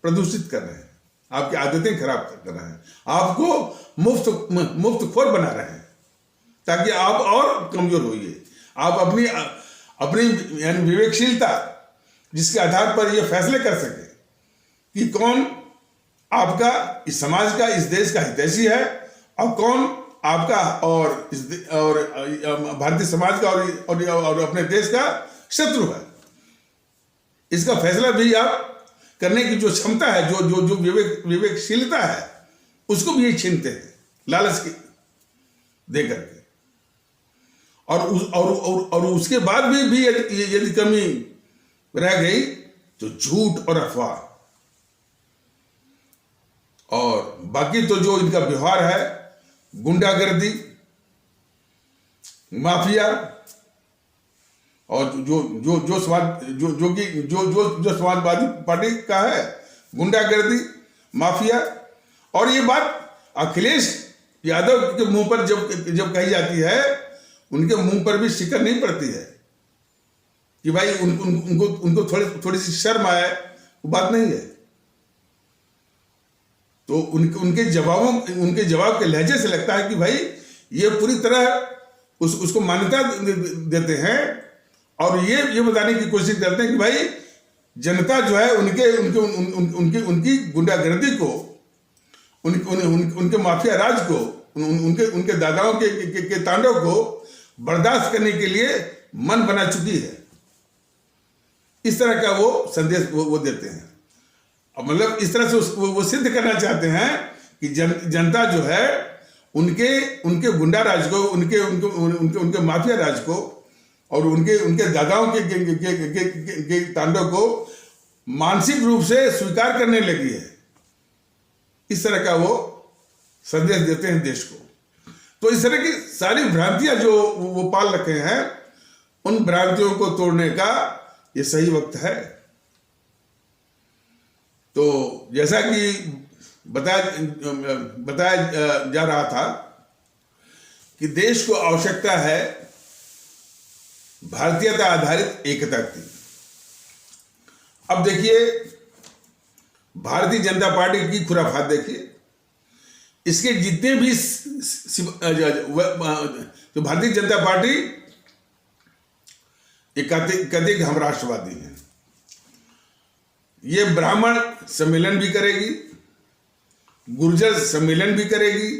प्रदूषित कर रहे हैं, आपकी आदतें खराब कर रहे हैं, आपको मुफ्त खोर बना रहे हैं, ताकि आप और कमजोर होइए। आप अपनी विवेकशीलता, जिसके आधार पर ये फैसले कर सके कि कौन आपका, इस समाज का, इस देश का हितैषी है, और कौन आपका और भारतीय समाज का और अपने देश का शत्रु है, इसका फैसला भी आप करने की जो क्षमता है, जो विवेकशीलता है, उसको भी ये छीनते हैं लालच की दे करके। और उसके बाद भी यदि कमी रह गई तो झूठ और अफवाह, और बाकी तो जो इनका व्यवहार है, गुंडागर्दी, माफिया और जो समाजवादी पार्टी का है, गुंडागर्दी, माफिया। और ये बात अखिलेश यादव के मुंह पर जब कही जाती है, उनके मुंह पर भी शिकन नहीं पड़ती है कि भाई उनको थोड़ी सी शर्म आए, वो बात नहीं है। तो उनके जवाब के लहजे से लगता है कि भाई ये पूरी तरह उसको मान्यता देते हैं और ये बताने की कोशिश करते हैं कि भाई जनता जो है उनकी गुंडागर्दी को, उनके माफिया राज को, उनके दादाओं के तांडव को बर्दाश्त करने के लिए मन बना चुकी है। इस तरह का वो संदेश वो देते हैं। मतलब इस तरह से वो सिद्ध करना चाहते हैं कि जनता जो है उनके गुंडा राज को, उनके माफिया राज को और उनके दादाओं के तांडव को मानसिक रूप से स्वीकार करने लगी है। इस तरह का वो संदेश देते हैं देश को। तो इस तरह की सारी भ्रांतियां जो वो पाल रखे हैं, उन भ्रांतियों को तोड़ने का ये सही वक्त है। तो जैसा कि बताया जा रहा था कि देश को आवश्यकता है भारतीयता आधारित एकता की। अब देखिए भारतीय जनता पार्टी की खुराफात देखिए, इसके जितने भी तो भारतीय जनता पार्टी ये कहते कि हम राष्ट्रवादी हैं। ये ब्राह्मण सम्मेलन भी करेगी, गुर्जर सम्मेलन भी करेगी,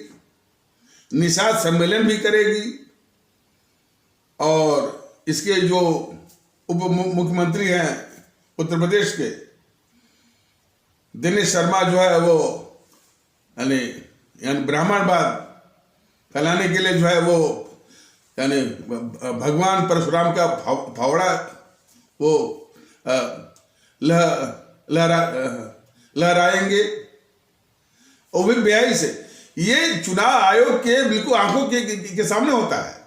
निषाद सम्मेलन भी करेगी और इसके जो उप मुख्यमंत्री हैं उत्तर प्रदेश के, दिनेश शर्मा जो है वो यानी ब्राह्मणवाद फैलाने के लिए जो है वो यानी भगवान परशुराम का फावड़ा वो लहराएंगे और भी बेहयाई से। ये चुनाव आयोग के बिल्कुल आंखों के सामने होता है।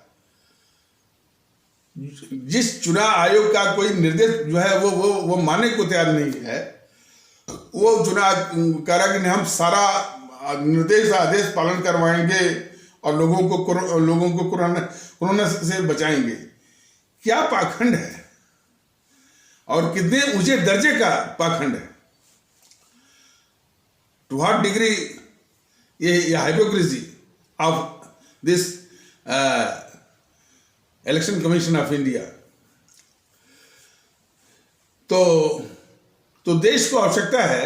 जिस चुनाव आयोग का कोई निर्देश जो है वो मानने को तैयार नहीं है, वो चुनाव कह रहा कि हम सारा निर्देश आदेश पालन करवाएंगे और लोगों को कोरोना से बचाएंगे। क्या पाखंड है और कितने ऊंचे दर्जे का पाखंड है। टू व्हाट डिग्री ये hypocrisy of this election commission of India. तो देश को आवश्यकता है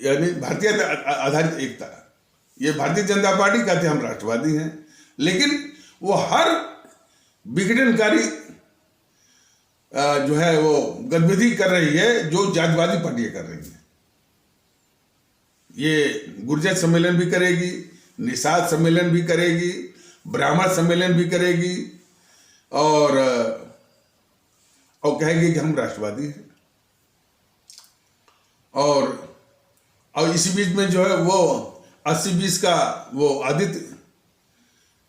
यानी भारतीय आधारित एकता। ये भारतीय जनता पार्टी कहते हैं हम राष्ट्रवादी हैं, लेकिन वो हर विघटनकारी जो है वो गतिविधि कर रही है जो जातिवादी पार्टियां कर रही हैं। ये गुर्जर सम्मेलन भी करेगी, निषाद सम्मेलन भी करेगी, ब्राह्मण सम्मेलन भी करेगी और कहेगी कि हम राष्ट्रवादी हैं। और इसी बीच में जो है वो 80-20 का वो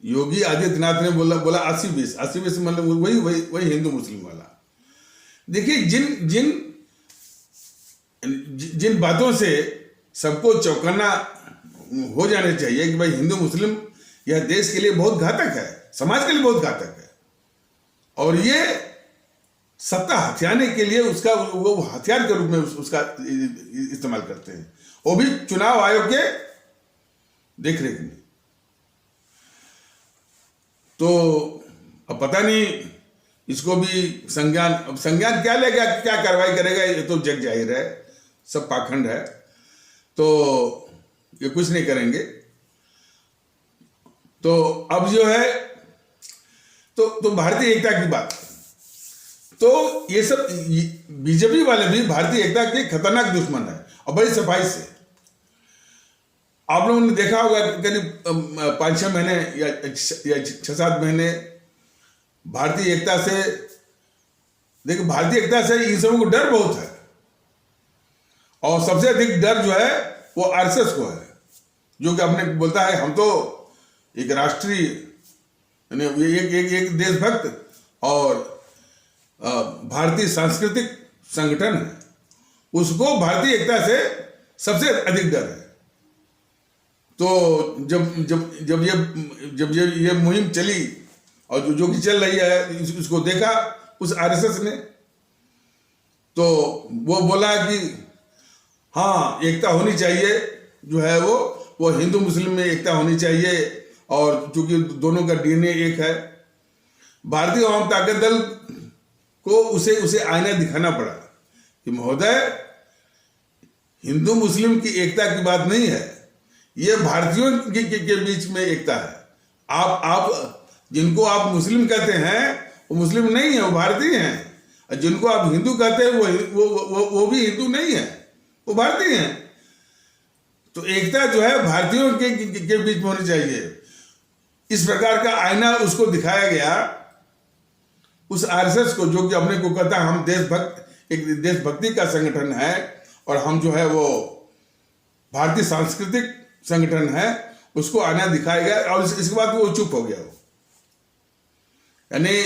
योगी आदित्यनाथ ने बोला 80-20 मतलब वही हिंदू मुस्लिम वाला। देखिए जिन बातों से सबको चौंकाना हो जाने चाहिए कि भाई हिंदू मुस्लिम यह देश के लिए बहुत घातक है, समाज के लिए बहुत घातक है और ये सत्ता हथियाने के लिए उसका वो हथियार के रूप में उसका इस्तेमाल करते हैं, वो भी चुनाव आयोग के देखरेख में। तो अब पता नहीं इसको भी संज्ञान क्या लेगा, क्या कार्रवाई करेगा, ये तो जग जाहिर है, सब पाखंड है। तो ये कुछ नहीं करेंगे। तो अब जो है तो भारतीय एकता की बात, तो ये सब बीजेपी वाले भी भारतीय एकता के खतरनाक दुश्मन है और बड़ी सफाई से। आप लोगों ने देखा होगा करीब 5-6 महीने या 6-7 महीने भारतीय एकता से, देखिए भारतीय एकता से इन सबों को डर बहुत है और सबसे अधिक डर जो है वो आरएसएस को है, जो कि अपने बोलता है हम तो एक राष्ट्रीय एक देशभक्त और भारतीय सांस्कृतिक संगठन है, उसको भारतीय एकता से सबसे अधिक डर है। तो जब ये मुहिम चली और जो कि चल रही है, इसको देखा उस आरएसएस ने, तो वो बोला कि हाँ, एकता होनी चाहिए, जो है वो हिंदू मुस्लिम में एकता होनी चाहिए, और चूंकि दोनों का डीएनए एक है। भारतीय आवाम ताकत दल को उसे आईना दिखाना पड़ा कि महोदय, हिंदू मुस्लिम की एकता की बात नहीं है, ये भारतीयों के बीच में एकता है। आप जिनको आप मुस्लिम कहते हैं वो मुस्लिम नहीं है, वो भारतीय हैं। और जिनको आप हिंदू कहते हैं वो भी हिंदू नहीं है, वो भारतीय हैं। तो एकता जो है भारतीयों के बीच में होनी चाहिए। इस प्रकार का आईना उसको दिखाया गया, उस आरएसएस को, जो कि अपने को कहता है हम एक देशभक्ति का संगठन है, और हम जो है वो भारतीय सांस्कृतिक संगठन है, उसको आईना दिखाया गया। और इसके बाद वो चुप हो गया। यानी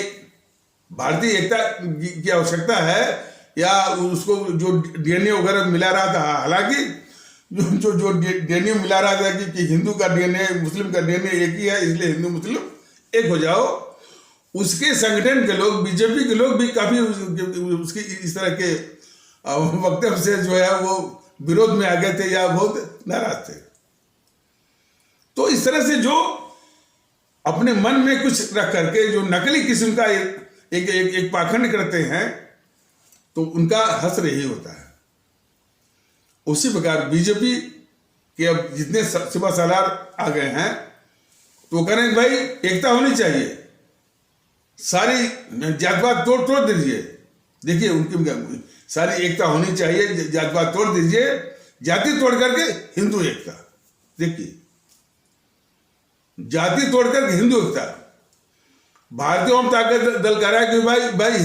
भारतीय एकता की आवश्यकता है, या उसको जो डीएनए वगैरह मिला रहा था, हालांकि जो डीएनए मिला रहा था कि हिंदू का डीएनए मुस्लिम का डीएनए एक ही है, इसलिए हिंदू मुस्लिम एक हो जाओ, उसके संगठन के लोग, बीजेपी के लोग भी काफी उसकी इस तरह के वक्तव्य से जो है वो विरोध में आ गए थे या बहुत नाराज थे। तो इस तरह से जो अपने मन में कुछ रख करके जो नकली किस्म का एक पाखंड करते हैं, तो उनका हश्र यही होता है। उसी प्रकार बीजेपी के अब जितने सिपा सालार आ गए हैं, तो कह रहे हैं भाई एकता होनी चाहिए, सारी जातपात तोड़ दीजिए। देखिए उनकी सारी एकता होनी चाहिए, जातपात तोड़ दीजिए, जाति तोड़ करके हिंदू एकता। देखिए, जाति तोड़ करके हिंदू एकता। भारतीय आवाम ताकत दल कह रहा है कि भाई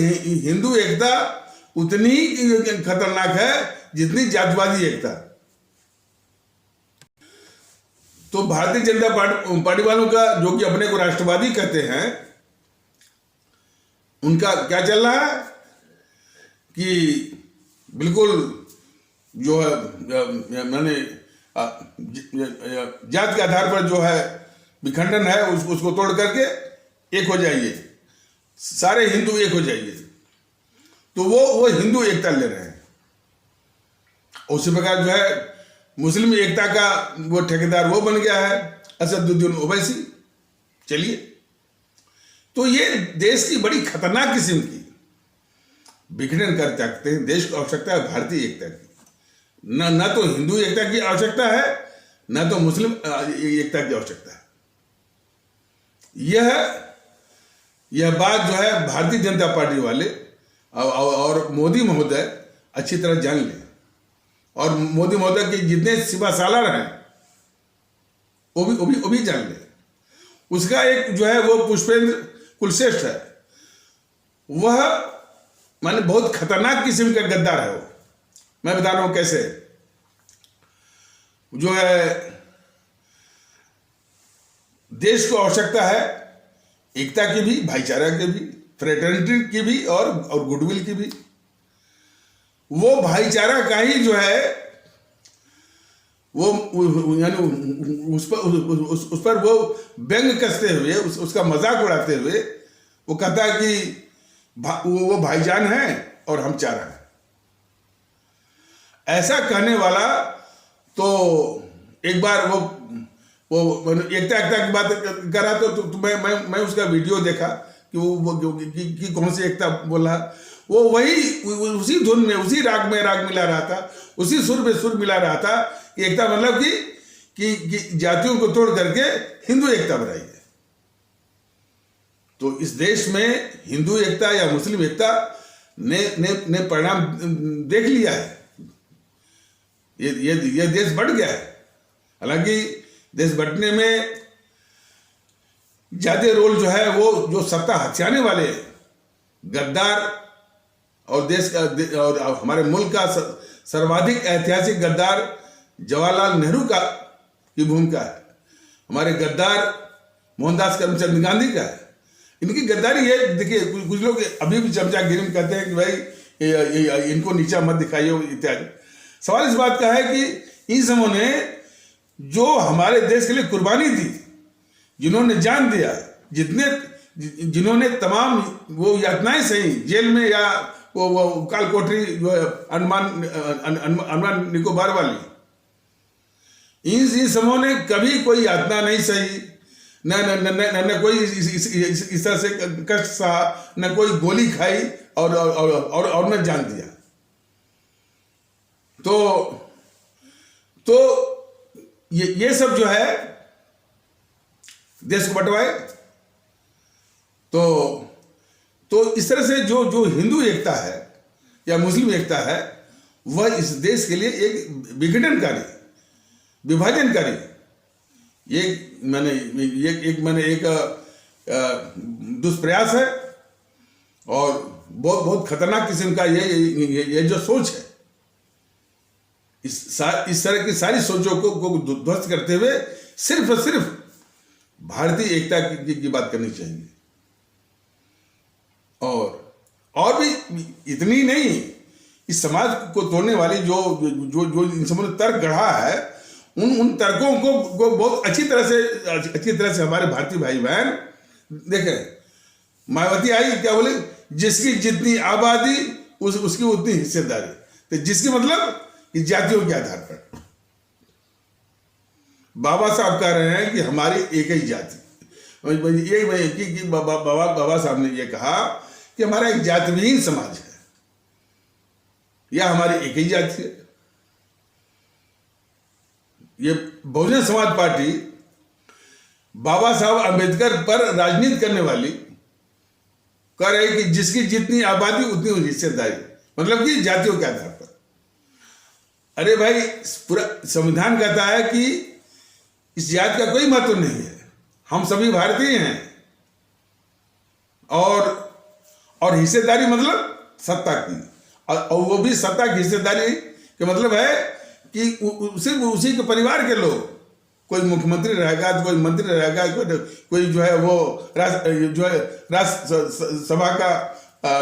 हिंदू एकता उतनी खतरनाक है जितनी जातिवादी एकता। तो भारतीय जनता पार्टी वालों का, जो कि अपने को राष्ट्रवादी कहते हैं, उनका क्या चल रहा है कि बिल्कुल जो है मैंने जात के आधार पर जो है विखंडन है, उसको तोड़ करके एक हो जाइए, सारे हिंदू एक हो जाइए। तो वो हिंदू एकता ले रहे हैं। उसी प्रकार जो है मुस्लिम एकता का वो ठेकेदार वो बन गया है असदुद्दीन ओवैसी। चलिए, तो ये देश की बड़ी खतरनाक किस्म की विघटन कर सकते हैं। देश को आवश्यकता है भारतीय एकता की, न तो हिंदू एकता की आवश्यकता है, न तो मुस्लिम एकता की आवश्यकता है। यह बात जो है भारतीय जनता पार्टी वाले और मोदी महोदय अच्छी तरह जान लें, और मोदी महोदय के जितने सिपा सालार हैं वो भी जान लें। उसका एक जो है वो पुष्पेंद्र कुलश्रेष्ठ है, वह माने बहुत खतरनाक किस्म का गद्दार है। वो मैं बता रहा हूं कैसे। जो है देश को आवश्यकता है एकता की भी, भाईचारा की भी, फ्रेटर्निटी की भी और गुडविल की भी। वो भाईचारा का ही जो है वो यानी उस पर वो व्यंग कसते हुए, उसका मजाक उड़ाते हुए वो कहता है कि वो भाईजान है और हम चार हैं। ऐसा कहने वाला तो एक बार वो एकता की बात कर रहा, तो मैं उसका वीडियो देखा कि वो कौन सी एकता बोला। वो उसी धुन में, उसी राग में राग मिला रहा था, उसी सुर में सुर मिला रहा था कि एकता मतलब कि जातियों को तोड़ करके हिंदू एकता बनाई है। तो इस देश में हिंदू एकता या मुस्लिम एकता ने परिणाम देख लिया है। ये देश बढ़ गया है। हालांकि देश बढ़ने में ज्यादा रोल जो है वो जो सत्ता हथियाने वाले गद्दार और देश का और हमारे मुल्क का सर्वाधिक ऐतिहासिक गद्दार जवाहरलाल नेहरू की भूमिका है, हमारे गद्दार मोहनदास करमचंद गांधी का है। इनकी गद्दारी है। देखिए कुछ लोग अभी भी चमचागिरी में कहते हैं कि भाई इनको नीचा मत दिखाइए इत्यादि। सवाल इस बात का है कि इन समूह ने जो हमारे देश के लिए कुर्बानी दी, जिन्होंने जान दिया, जिन्होंने तमाम वो यातनाएं सही जेल में या वो काल कोठरी जो है अंडमान निकोबार वाली, इन समूह ने कभी कोई यातना नहीं सही, न कोई इस तरह से कष्ट सहा, न कोई गोली खाई और न जान दिया। तो ये सब जो है देश को बंटवाए। तो इस तरह से जो हिंदू एकता है या मुस्लिम एकता है, वह इस देश के लिए एक विघटनकारी, विभाजनकारी, एक दुष्प्रयास है और बहुत खतरनाक किस्म का ये जो सोच है। इस तरह की सारी सोचों को ध्वस्त करते हुए सिर्फ और सिर्फ भारतीय एकता की बात करनी चाहिए। और भी इतनी नहीं, इस समाज को तोड़ने वाली जो इन समूह ने तर्क गढ़ा है, उन तर्कों को बहुत अच्छी तरह से हमारे भारतीय भाई बहन देखें। मायावती आई, क्या बोले, जिसकी जितनी आबादी उसकी उतनी हिस्सेदारी। तो जिसकी मतलब कि जातियों के आधार पर बाबा साहब कह रहे हैं कि हमारी एक ही जाति, बाबा साहब ने ये कहा कि हमारा एक जातिविहीन समाज है या हमारी एक ही जाति है। ये बहुजन समाज पार्टी बाबा साहब अंबेडकर पर राजनीति करने वाली कह रही कि जिसकी जितनी आबादी उतनी हिस्सेदारी, मतलब कि जातियों के आधार पर। अरे भाई, पूरा संविधान कहता है कि इस जात का कोई महत्व नहीं है, हम सभी भारतीय हैं। और हिस्सेदारी मतलब सत्ता की, और वो भी सत्ता की हिस्सेदारी के मतलब है कि सिर्फ उसी के परिवार के लोग, कोई मुख्यमंत्री रहेगा, कोई मंत्री रहेगा, कोई जो है वो राज्यसभा का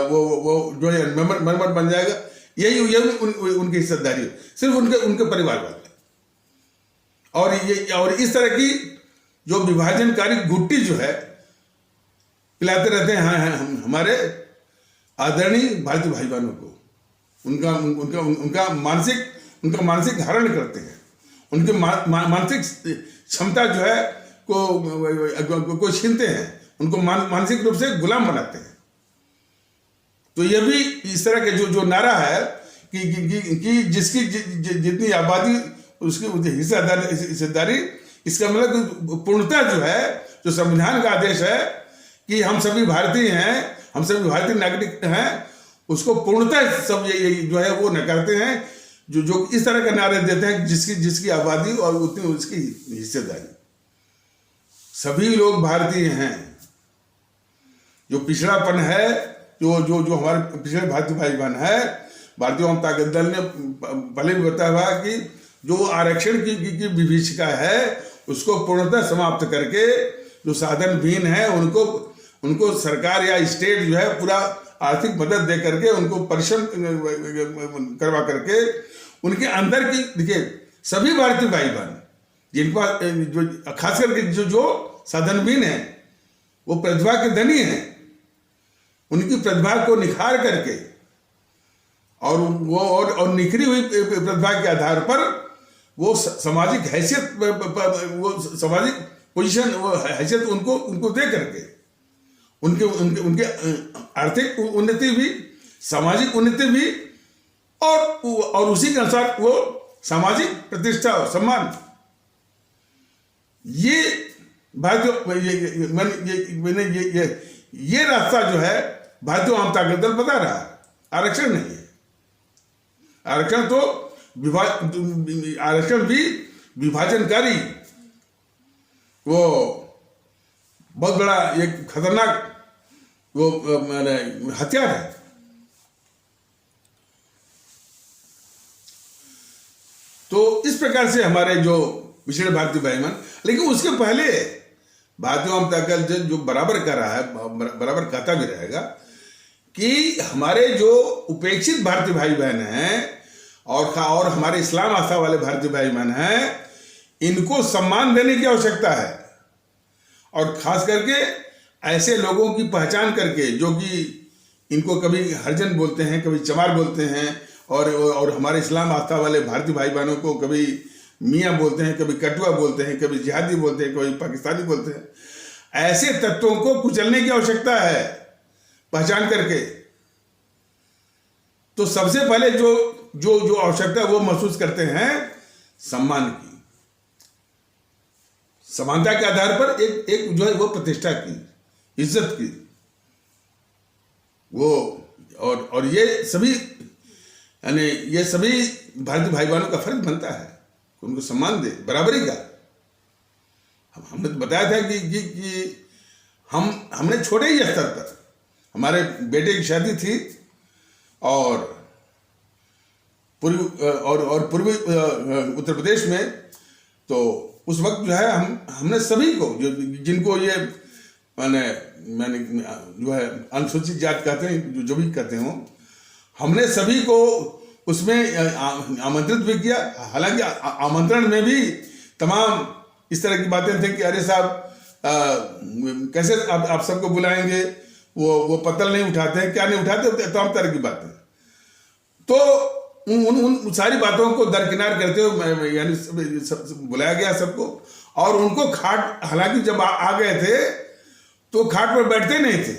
वो जो है मेंबर बन जाएगा। यही उनकी हिस्सेदारी है, सिर्फ उनके परिवार वाले। और इस तरह की जो विभाजनकारी गुट्टी जो है पिलाते रहते हैं हमारे आदरणीय भारतीय भाई बहनों को, उनका मानसिक हरण करते हैं, उनके मानसिक क्षमता जो है को छीनते हैं, उनको मानसिक रूप से गुलाम बनाते हैं। तो ये भी इस तरह के जो नारा है कि जिसकी जितनी आबादी उसकी हिस्सेदारी, इसका मतलब पूर्णता जो है, जो संविधान का आदेश है कि हम सभी भारतीय हैं, हम सभी भारतीय नागरिक हैं, उसको पूर्णतः सब ये जो है वो नकारते हैं। जो इस तरह का नारे देते हैं जिसकी आबादी और उतनी उसकी हिस्सेदारी। सभी लोग भारतीय हैं। जो पिछड़ापन है, जो हमारे पिछड़े भारतीय भाई बहन है, भारतीय जनता दल ने पहले भी बताया हुआ कि जो आरक्षण की विभीषिका है उसको पूर्णतः समाप्त करके जो साधनहीन है उनको सरकार या स्टेट जो है पूरा आर्थिक मदद दे करके, उनको परिश्रम करवा करके, उनके अंदर की, देखिए सभी भारतीय भाई बहन जिनका जो खास करके जो साधनहीन है, वो प्रतिभा के धनी हैं, उनकी प्रतिभा को निखार करके और निखरी हुई प्रतिभा के आधार पर वो सामाजिक हैसियत, वो सामाजिक पोजीशन, वो हैसियत उनको दे करके उनके आर्थिक उन्नति भी, सामाजिक उन्नति भी, और उसी के अनुसार वो सामाजिक प्रतिष्ठा और सम्मान, ये ये रास्ता जो है भारतीय जनता दल बता रहा है। आरक्षण नहीं है, आरक्षण भी विभाजनकारी, वो बहुत बड़ा एक खतरनाक वो हथियार है। तो इस प्रकार से हमारे जो पिछड़े भारतीय भाई बहन, लेकिन उसके पहले भारतीय जनता दल जो बराबर कर रहा है, बराबर कहता भी रहेगा कि हमारे जो उपेक्षित भारतीय भाई बहन हैं और हमारे इस्लाम आस्था वाले भारतीय भाई बहन हैं, इनको सम्मान देने की आवश्यकता है। और खास करके ऐसे लोगों की पहचान करके जो कि इनको कभी हरिजन बोलते हैं, कभी चमार बोलते हैं, और हमारे इस्लाम आस्था वाले भारतीय भाई बहनों को कभी मियाँ बोलते हैं, कभी कटुआ बोलते हैं, कभी जिहादी बोलते हैं, कभी पाकिस्तानी बोलते हैं। ऐसे तत्वों को कुचलने की आवश्यकता है पहचान करके। तो सबसे पहले जो जो जो आवश्यकता वो महसूस करते हैं सम्मान की, समानता के आधार पर एक जो है वो प्रतिष्ठा की, इज्जत की, वो और ये सभी यानी ये सभी भारतीय भाई बहनों का फर्ज बनता है कि उनको सम्मान दे, बराबरी का। हमने तो बताया था कि हमने छोटे ही स्तर पर हमारे बेटे की शादी थी और पूर्वी उत्तर प्रदेश में, तो उस वक्त जो है हमने सभी को जिनको ये मैंने जो है अनुसूचित जाति कहते हैं, जो भी कहते हो, हमने सभी को उसमें आमंत्रित भी किया। हालांकि आमंत्रण में भी तमाम इस तरह की बातें थी कि अरे साहब कैसे आप सबको बुलाएंगे, वो पत्तल नहीं उठाते हैं, क्या नहीं उठाते, तमाम तरह की बातें। तो उन सारी बातों को दरकिनार करते हुए यानी बुलाया गया सबको, और उनको खाट, हालांकि जब आ गए थे तो खाट पर बैठते नहीं थे,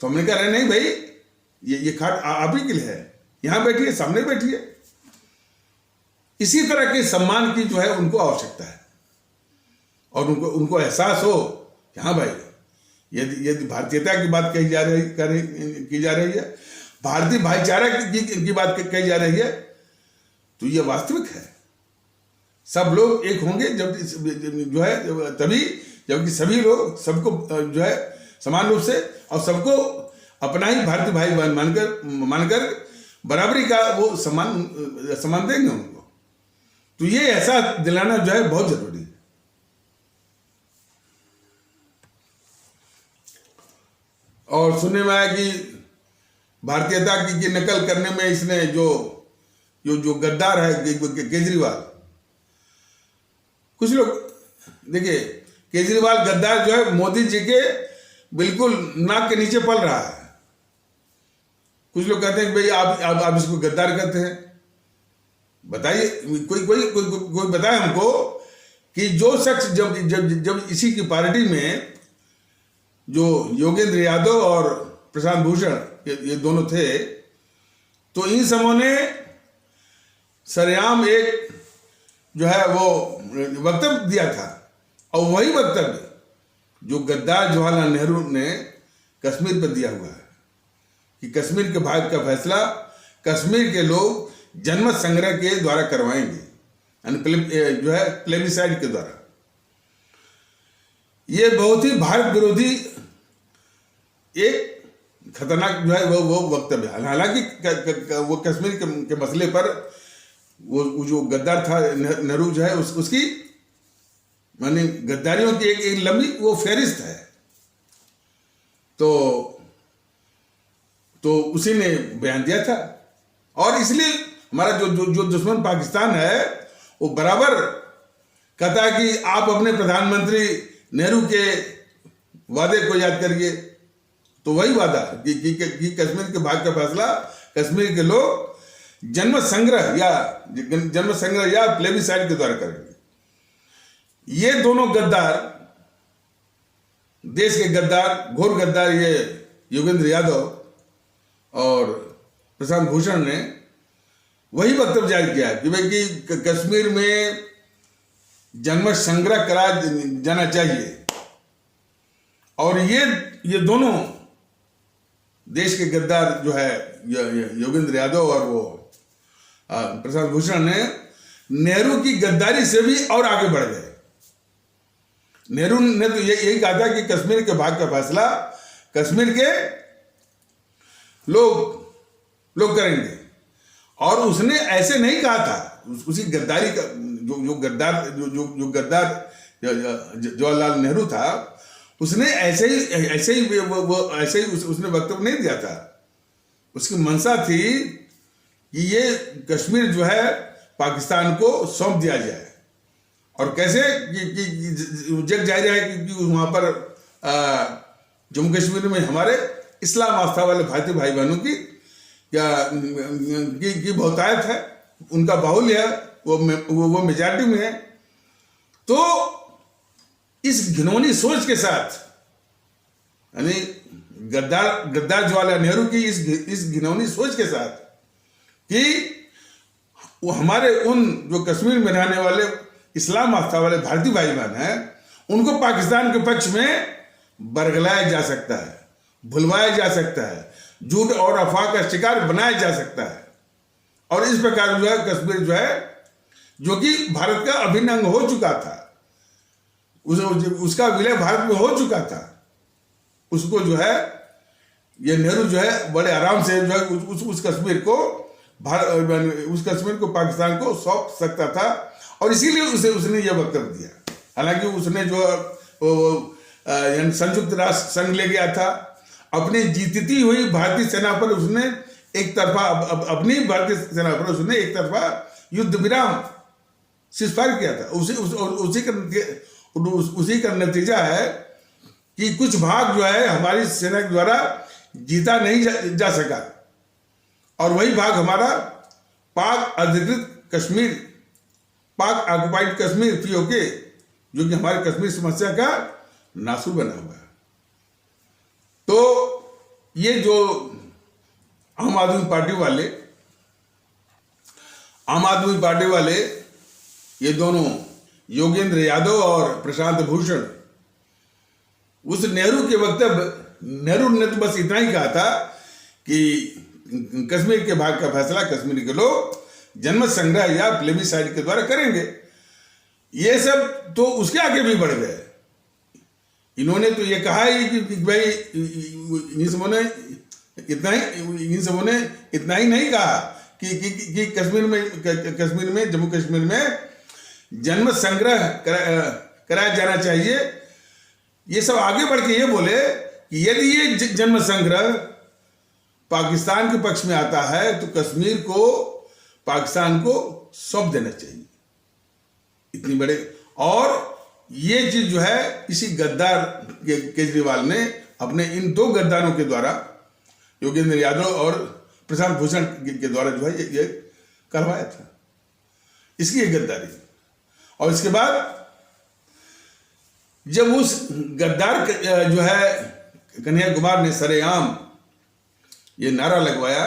तो हमने कहा नहीं भाई ये खाट आप ही के लिए है, यहां बैठिए, सामने बैठिए। इसी तरह के सम्मान की जो है उनको आवश्यकता है, और उनको एहसास हो कि हाँ भाई यदि भारतीयता की बात की जा रही है, भारतीय भाईचारा की बात कही जा रही है, तो ये वास्तविक है। सब लोग एक होंगे जब जो है तभी, जबकि सभी लोग सबको जो है समान रूप से और सबको अपना ही भारतीय भाई बहन मानकर बराबरी का वो सम्मान देंगे उनको। तो ये एहसास दिलाना जो है बहुत जरूरी है। और सुनने में आया कि भारतीयता की नकल करने में इसने जो गद्दार है केजरीवाल, कुछ लोग देखिए केजरीवाल गद्दार जो है मोदी जी के बिल्कुल नाक के नीचे पल रहा है। कुछ लोग कहते हैं कि भाई आप इसको गद्दार कहते हैं। बताइए, कोई बताए हमको कि जो शख्स जब इसी की पार्टी में जो योगेंद्र यादव और प्रशांत भूषण ये दोनों थे, तो इन समूह ने सरेआम एक जो है वो वक्तव्य दिया था, और वही वक्तव्य जो गद्दार जवाहरलाल नेहरू ने कश्मीर पर दिया हुआ है कि कश्मीर के भाग का फैसला कश्मीर के लोग जनमत संग्रह के द्वारा करवाएंगे, यानी जो है प्लेबिसाइड के द्वारा। ये बहुत ही भारत विरोधी एक खतरनाक जो है वो वक्तव्य है। हालांकि वो कश्मीर के मसले पर वो जो गद्दार था नेहरू जो है उसकी माने गद्दारियों की एक लंबी वो फहरिस्त है, तो उसी ने बयान दिया था। और इसलिए हमारा जो दुश्मन पाकिस्तान है वो बराबर कहता है कि आप अपने प्रधानमंत्री नेहरू के वादे को याद करिए। तो वही वादा कि कश्मीर के भाग का फैसला कश्मीर के लोग जनमत संग्रह या प्लेबिसाइड के द्वारा करेंगे। ये दोनों गद्दार, देश के गद्दार, घोर गद्दार, ये योगेंद्र यादव और प्रशांत भूषण ने वही वक्तव्य जारी किया कि भाई कि कश्मीर में जनमत संग्रह करा जाना चाहिए। और ये दोनों देश के गद्दार जो है योगेंद्र यादव और वो प्रशांत भूषण ने नेहरू की गद्दारी से भी और आगे बढ़ गए। नेहरू ने तो यही कहा था कि कश्मीर के भाग का फैसला कश्मीर के लोग करेंगे, और उसने ऐसे नहीं कहा था। उसी गद्दारी का जो गद्दार जवाहरलाल नेहरू था, उसने ऐसे ही उसने वक्तव्य नहीं दिया था। उसकी मंशा थी कि ये कश्मीर जो है पाकिस्तान को सौंप दिया जाए, और कैसे कि जग जाहिर है कि वहाँ पर जम्मू कश्मीर में हमारे इस्लाम आस्था वाले भारतीय भाई बहनों की बहुतायत है, उनका बाहुल्य है, वो मेजॉरिटी में है। तो इस घिनौनी सोच के साथ, यानी गद्दार जवाहरलाल नेहरू की इस घिनौनी सोच के साथ कि वो हमारे उन जो कश्मीर में रहने वाले इस्लाम आस्था वाले भारतीय भाई बहन हैं, उनको पाकिस्तान के पक्ष में बरगलाया जा सकता है, भुलवाया जा सकता है, झूठ और अफवाह का शिकार बनाया जा सकता है। और इस प्रकार जो है कश्मीर जो है, जो कि भारत का अभिन्न अंग हो चुका था, उसका विलय भारत में हो चुका था, उसको जो है ये नेहरू जो है बड़े आराम से जो है उस कश्मीर को पाकिस्तान को सौंप सकता था, और इसीलिए उसने ये वक्तव्य दिया। हालांकि उसने जो संयुक्त राष्ट्र संघ ले गया था, अपनी जीतती हुई भारतीय सेना पर उसने एक तरफा युद्ध विराम सीज़फायर किया था। उसी का नतीजा है कि कुछ भाग जो है हमारी सेना के द्वारा जीता नहीं जा सका, और वही भाग हमारा पाक अधिकृत कश्मीर, पाक ऑक्युपाइड कश्मीर पीओके, जो कि हमारे कश्मीर समस्या का नासूर बना हुआ है। तो ये जो आम आदमी पार्टी वाले ये दोनों योगेंद्र यादव और प्रशांत भूषण, उस नेहरू के वक्तव्य, नेहरू ने तो बस इतना ही कहा था कि कश्मीर के भाग का फैसला कश्मीर के लोग जनमत संग्रह या प्लेबिसाइड के द्वारा करेंगे। ये सब तो उसके आगे भी बढ़ गए। इन्होंने तो ये कहा ही कि भाई इन सबों ने इतना ही नहीं कहा कि कश्मीर में जम्मू कश्मीर में जनमत संग्रह कराया जाना चाहिए। ये सब आगे बढ़ के ये बोले कि यदि ये जनमत संग्रह पाकिस्तान के पक्ष में आता है तो कश्मीर को पाकिस्तान को सौंप देना चाहिए। इतनी बड़े, और ये चीज जो है इसी गद्दार केजरीवाल ने अपने इन दो गद्दारों के द्वारा, योगेंद्र यादव और प्रशांत भूषण के द्वारा जो है ये करवाया था। इसकी ये गद्दारी। और इसके बाद जब उस गद्दार जो है कन्हैया कुमार ने सरेआम ये नारा लगवाया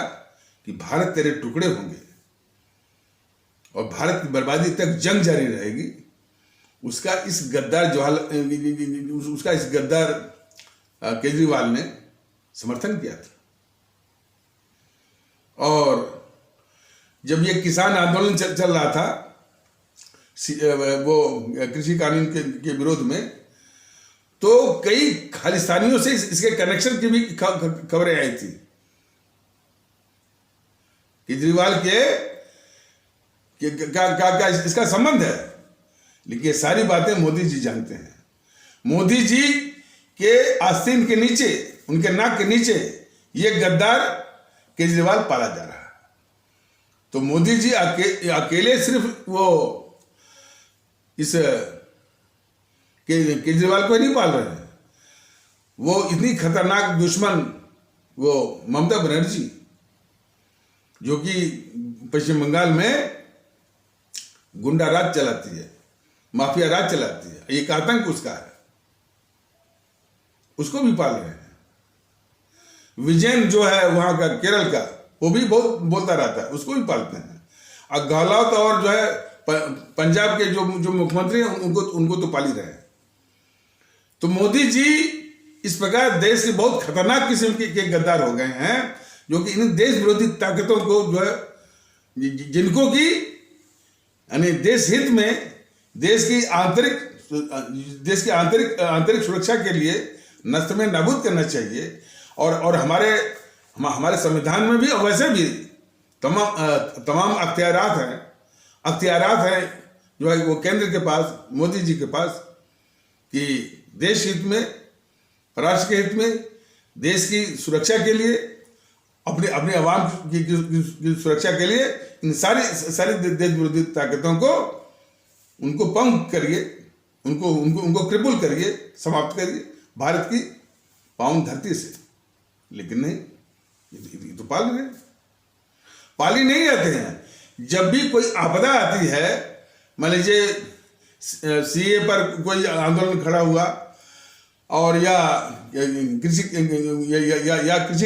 कि भारत तेरे टुकड़े होंगे और भारत की बर्बादी तक जंग जारी रहेगी, उसका इस गद्दार केजरीवाल ने समर्थन किया था। और जब ये किसान आंदोलन चल रहा था वो कृषि कानून के विरोध में, तो कई खालिस्तानियों से इसके कनेक्शन की भी खबरें आई थी। केजरीवाल के इसका संबंध है, लेकिन ये सारी बातें मोदी जी जानते हैं। मोदी जी के आस्तीन के नीचे, उनके नाक के नीचे ये गद्दार केजरीवाल पाला जा रहा है। तो मोदी जी अकेले सिर्फ वो इस केजरीवाल को नहीं पाल रहे हैं, वो इतनी खतरनाक दुश्मन वो ममता बनर्जी, जो कि पश्चिम बंगाल में गुंडा राज चलाती है, माफिया राज चलाती है, एक आतंक उसका है, उसको भी पाल रहे हैं। विजयन जो है वहां का केरल का, वो भी बहुत बोलता रहता है, उसको भी पालते हैं। और गहलोत और जो है पंजाब के जो मुख्यमंत्री हैं उनको तो पाल ही रहे हैं। तो मोदी जी इस प्रकार देश के बहुत खतरनाक किस्म के गद्दार हो गए हैं, जो कि इन देश विरोधी ताकतों को जो है, जिनको की यानी देश हित में देश की आंतरिक सुरक्षा के लिए नष्ट में नाबूद करना चाहिए। और हमारे संविधान में भी वैसे भी तमाम अख्तियारात हैं जो है वो केंद्र के पास, मोदी जी के पास, कि देश हित में, राष्ट्र के हित में, देश की सुरक्षा के लिए, अपने अपने आवाम की सुरक्षा के लिए इन सारी देश विरोधी ताकतों को, उनको पंग करिए, उनको क्रिपल करिए, समाप्त करिए भारत की पावन धरती से। लेकिन नहीं, ये तो पाली नहीं जाते हैं। जब भी कोई आपदा आती है, मान लीजिए सीए पर कोई आंदोलन खड़ा हुआ, और या कृषि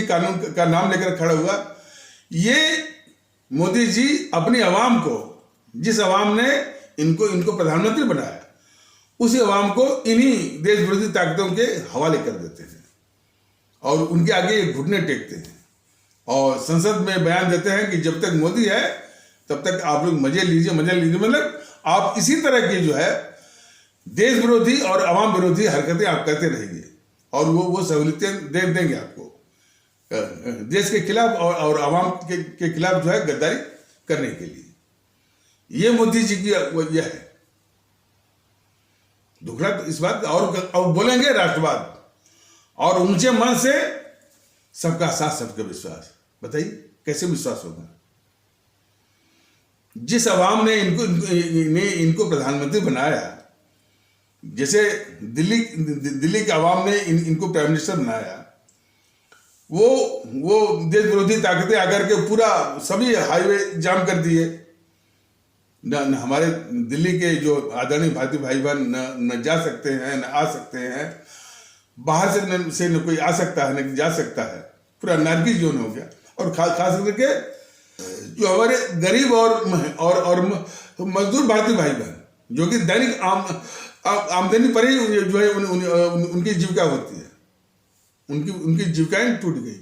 कानून का नाम लेकर खड़ा हुआ, ये मोदी जी अपनी आवाम को, जिस आवाम ने इनको प्रधानमंत्री बनाया, उसी आवाम को इन्हीं देश विरोधी ताकतों के हवाले कर देते हैं और उनके आगे घुटने टेकते हैं और संसद में बयान देते हैं कि जब तक मोदी है तब तक आप लोग मजे लीजिए। मतलब आप इसी तरह की जो है देश विरोधी और आवाम विरोधी हरकतें आप करते रहेंगे और वो सहूलियतें दे देंगे आपको देश के खिलाफ और आवाम के खिलाफ जो है गद्दारी करने के लिए। ये मोदी जी की यह है दुखड़ा इस बात। और बोलेंगे राष्ट्रवाद और ऊंचे मन से सबका साथ सबका विश्वास। बताइए कैसे विश्वास होगा? जिस आवाम ने इनको प्रधानमंत्री बनाया, जैसे दिल्ली के आवाम ने इनको प्राइम मिनिस्टर बनाया, वो देश विरोधी ताकतें आकर के पूरा सभी हाईवे जाम कर दिए। न हमारे दिल्ली के जो आदरणीय भारतीय भाई बहन न जा सकते हैं, न आ सकते हैं, बाहर से न कोई आ सकता है न जा सकता है। पूरा नारकी जोन हो गया। और खास करके जो हमारे गरीब और मजदूर भारतीय भाई बहन, जो कि दैनिक आमदनी पर ही जो है उनकी जीविका होती है, उनकी जीविकाएं टूट गई।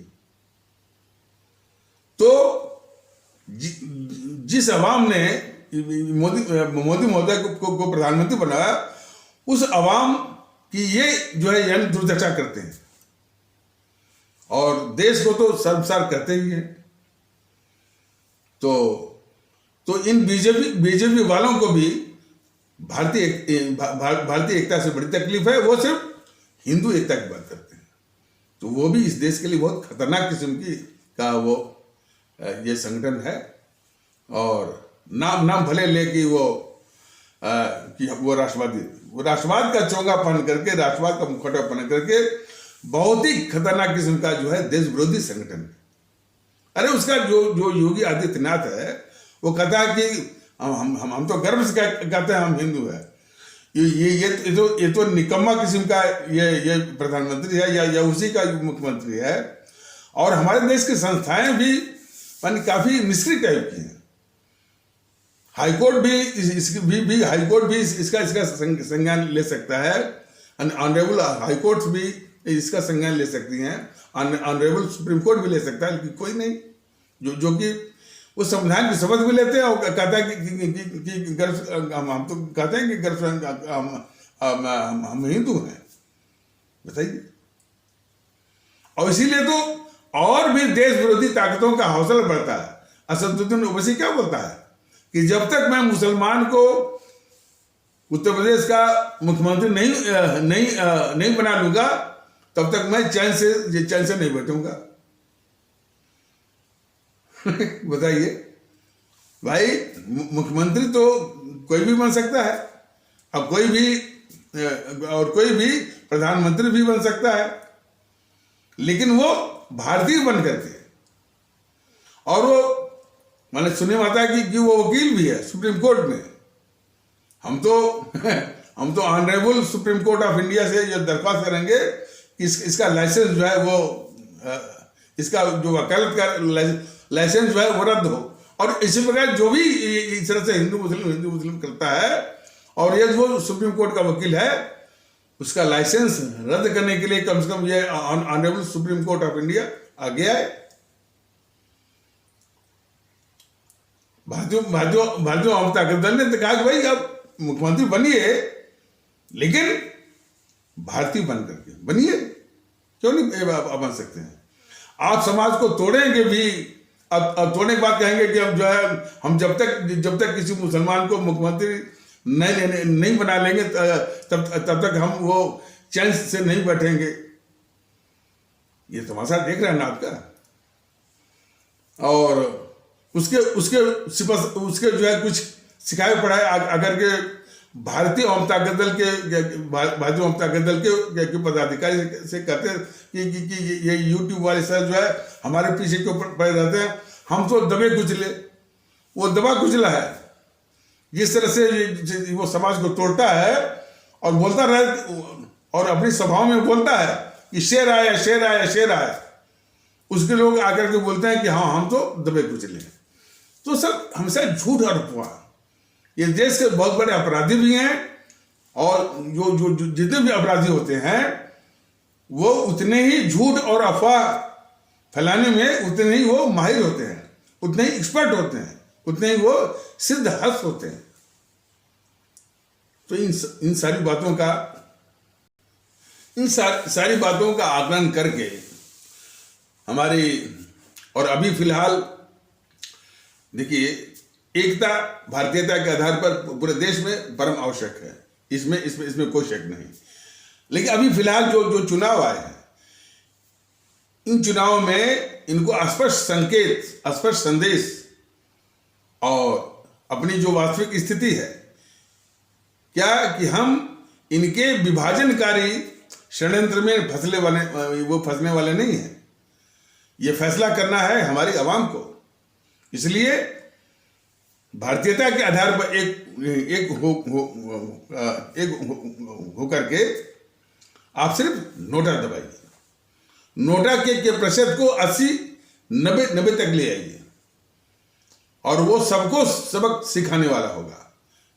तो जिस आवाम ने मोदी महोदय को प्रधानमंत्री बनाया, उस आवाम की ये जो है यानी दुर्दशा करते हैं और देश को तो शर्मसार करते ही हैं। तो इन बीजेपी वालों को भी भारतीय एकता से बड़ी तकलीफ है। वो सिर्फ हिंदू एकता की बात करते हैं। तो वो भी इस देश के लिए बहुत खतरनाक किस्म का वो ये संगठन है। और नाम भले ले कि वो राष्ट्रवाद का चोंगा पहन करके, राष्ट्रवाद का मुखौटा पहन करके बहुत ही खतरनाक किस्म का जो है देश विरोधी संगठन है। अरे उसका जो योगी आदित्यनाथ है, वो कहता है कि हम तो गर्व से कहते हैं हम हिंदू है। ये तो निकम्मा किस्म का ये प्रधानमंत्री है या उसी का मुख्यमंत्री है। और हमारे देश की संस्थाएं भी काफी निष्क्रिय टाइप की हैं। हाईकोर्ट भी हाईकोर्ट भी इसका संज्ञान ले सकता है। ऑनरेबल हाईकोर्ट भी इसका संज्ञान ले सकती हैं। ऑनरेबल सुप्रीम कोर्ट भी ले सकता है, लेकिन कोई नहीं जो कि वो संविधान की शपथ भी लेते हैं और कहता है कि हम तो कहते हैं कि हम हिंदू हैं। बताइए। और इसीलिए तो और भी देश विरोधी ताकतों का हौसला बढ़ता है। असदुद्दीन ओवैसी क्या बोलता है कि जब तक मैं मुसलमान को उत्तर प्रदेश का मुख्यमंत्री नहीं बना लूंगा, तब तक मैं चैन से नहीं बैठूंगा। बताइए भाई, मुख्यमंत्री तो कोई भी बन सकता है, अब कोई भी प्रधानमंत्री भी बन सकता है, लेकिन वो भारतीय बन करके। और वो मैंने सुने माता कि वो वकील भी है सुप्रीम कोर्ट में। हम तो honourable supreme court of India से ये दरख्वास्त करेंगे कि इसका लाइसेंस जो है वो इसका जो वकालत का लाइसेंस जो है वो रद्द हो। और इसी प्रकार जो भी इस तरह से हिंदू मुस्लिम करता है और ये जो सुप्रीम कोर्ट का वकील है, उसका लाइसेंस रद्द करने के लिए कम से कम ये honourable supreme court of India आ गया है। भारतीय जनता दल ने कहा कि भाई आप मुख्यमंत्री बनिए, लेकिन भारतीय बन करके बनिए। क्यों नहीं आप बन सकते हैं? आप समाज को तोड़ेंगे भी, अब तोड़ने के बाद कहेंगे कि हम जो है हम जब तक किसी मुसलमान को मुख्यमंत्री नहीं बना लेंगे तब तक हम वो चैन से नहीं बैठेंगे। ये तमाशा देख रहे हैं ना आपका। और उसके उसके उसके जो है कुछ सिखाए पढ़ाए अगर के भारतीय जनता दल के पदाधिकारी से कहते हैं कि ये यूट्यूब वाले सर जो है हमारे पीछे के ऊपर पड़े रहते हैं, हम तो दबे कुचले। वो दबा कुचला है। जिस तरह से वो समाज को तोड़ता है और बोलता रहे और अपनी सभाओं में बोलता है कि शेर आया शेर आया शेर आया, उसके लोग आकर के बोलते हैं कि हाँ हम तो दबे कुचले हैं। तो सब हमेशा झूठ और अफवाह। ये देश के बहुत बड़े अपराधी भी हैं और जो जितने भी अपराधी होते हैं वो उतने ही झूठ और अफवाह फैलाने में उतने ही वो माहिर होते हैं, उतने ही एक्सपर्ट होते हैं, उतने ही वो सिद्ध हस्त होते हैं। तो इन सारी बातों का आकलन करके हमारी, और अभी फिलहाल देखिए एकता भारतीयता के आधार पर पूरे देश में परम आवश्यक है, इसमें कोई शक नहीं। लेकिन अभी फिलहाल जो चुनाव आए हैं, इन चुनावों में इनको स्पष्ट संकेत, स्पष्ट संदेश और अपनी जो वास्तविक स्थिति है क्या कि हम इनके विभाजनकारी षड्यंत्र में फंसने वाले नहीं हैं। ये फैसला करना है हमारी आवाम को। इसलिए भारतीयता के आधार पर एक हो करके आप सिर्फ नोटा दबाइए, नोटा के प्रतिशत को 80-90 तक ले आइए और वो सबको सबक सिखाने वाला होगा।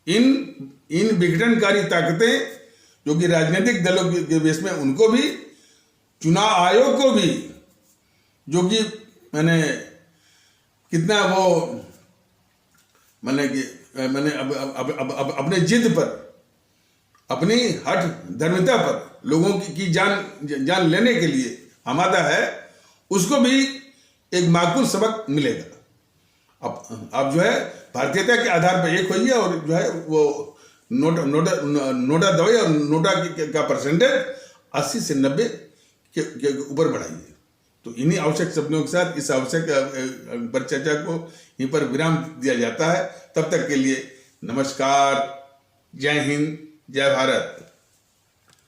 इन विघटनकारी ताकतें जो कि राजनीतिक दलों के बेस में, उनको भी, चुनाव आयोग को भी, जो कि मैंने कितना वो मैंने अपने जिद पर, अपनी हठ धर्मिता पर लोगों की जान लेने के लिए आमादा है, उसको भी एक माकूल सबक मिलेगा। अब जो है भारतीयता के आधार पर एक होइए और जो है वो नोटा दवाई और नोटा का परसेंटेज 80 से 90 के ऊपर बढ़ाइए। तो इन्हीं आवश्यक शब्दों के साथ इस आवश्यक पर चर्चा को यहीं पर विराम दिया जाता है। तब तक के लिए नमस्कार, जय हिंद, जय भारत।